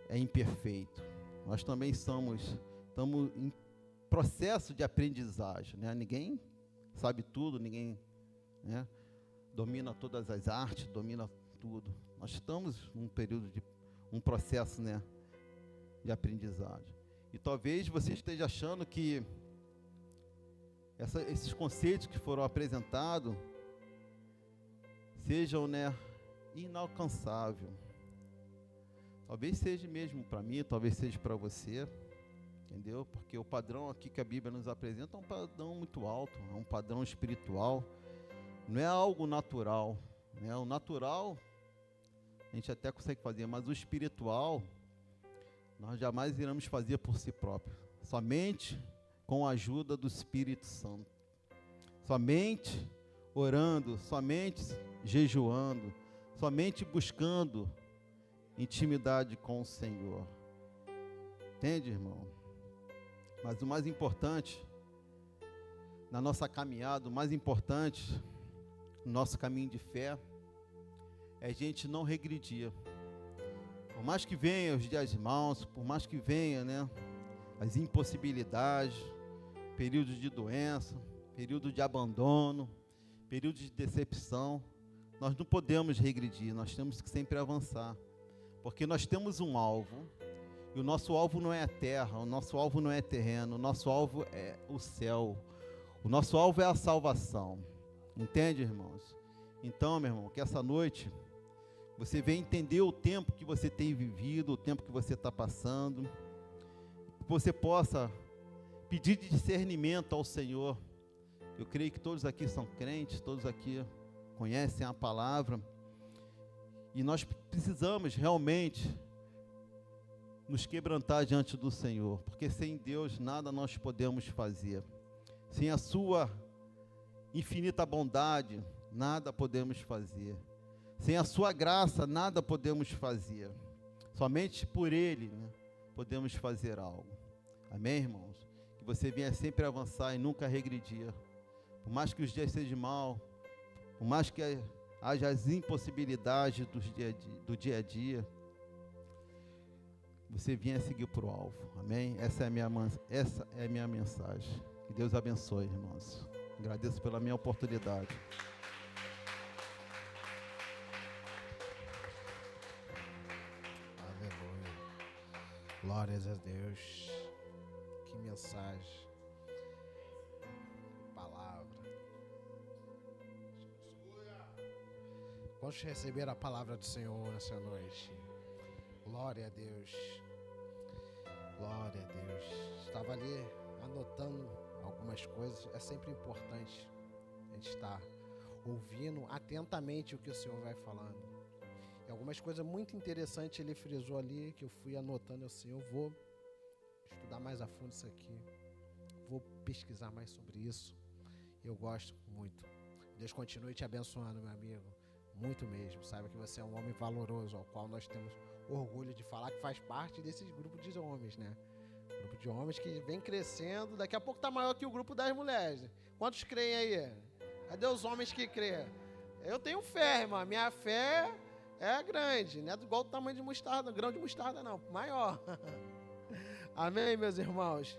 imperfeitos. Nós também estamos em processo de aprendizagem, né? Ninguém sabe tudo, ninguém, né, domina todas as artes, domina tudo. Nós estamos num período um processo, né, de aprendizagem. E talvez você esteja achando que esses conceitos que foram apresentados sejam, né, inalcançáveis. Talvez seja mesmo para mim, talvez seja para você, entendeu? Porque o padrão aqui que a Bíblia nos apresenta é um padrão muito alto, é um padrão espiritual, não é algo natural, né? O natural a gente até consegue fazer, mas o espiritual nós jamais iremos fazer por si próprio, somente com a ajuda do Espírito Santo, somente orando, somente jejuando, somente buscando intimidade com o Senhor. Entende, irmão? Mas o mais importante na nossa caminhada, o mais importante no nosso caminho de fé é a gente não regredir. Por mais que venham os dias maus, por mais que venham, né, as impossibilidades, períodos de doença, período de abandono, período de decepção, nós não podemos regredir, nós temos que sempre avançar, porque nós temos um alvo, e o nosso alvo não é a terra, o nosso alvo não é terreno, o nosso alvo é o céu, o nosso alvo é a salvação. Entende, irmãos? Então, meu irmão, que essa noite você venha entender o tempo que você tem vivido, o tempo que você está passando, que você possa pedir discernimento ao Senhor. Eu creio que todos aqui são crentes, todos aqui conhecem a palavra, e nós precisamos realmente nos quebrantar diante do Senhor, porque sem Deus nada nós podemos fazer. Sem a sua infinita bondade, nada podemos fazer. Sem a sua graça, nada podemos fazer. Somente por Ele, né, podemos fazer algo. Amém, irmãos? Que você venha sempre avançar e nunca regredir. Por mais que os dias sejam maus, por mais que haja as impossibilidades do dia a dia, você venha seguir para o alvo. Amém? Essa é a minha mensagem. Que Deus abençoe, irmãos. Agradeço pela minha oportunidade. Glórias a Deus. Que mensagem. Palavra. Vamos receber a palavra do Senhor nessa noite. Glória a Deus. Glória a Deus. Estava ali anotando algumas coisas. É sempre importante a gente estar ouvindo atentamente o que o Senhor vai falando. E algumas coisas muito interessantes ele frisou ali, que eu fui anotando assim, eu vou estudar mais a fundo isso aqui. Vou pesquisar mais sobre isso. Eu gosto muito. Deus continue te abençoando, meu amigo. Muito mesmo. Saiba que você é um homem valoroso, ao qual nós temos orgulho de falar que faz parte desse grupo de homens, né? Grupo de homens que vem crescendo. Daqui a pouco tá maior que o grupo das mulheres. Quantos creem aí? Cadê os homens que creem? Eu tenho fé, irmã. Minha fé é grande. Não é igual o tamanho de mostarda, grão de mostarda, não. Maior. Amém, meus irmãos?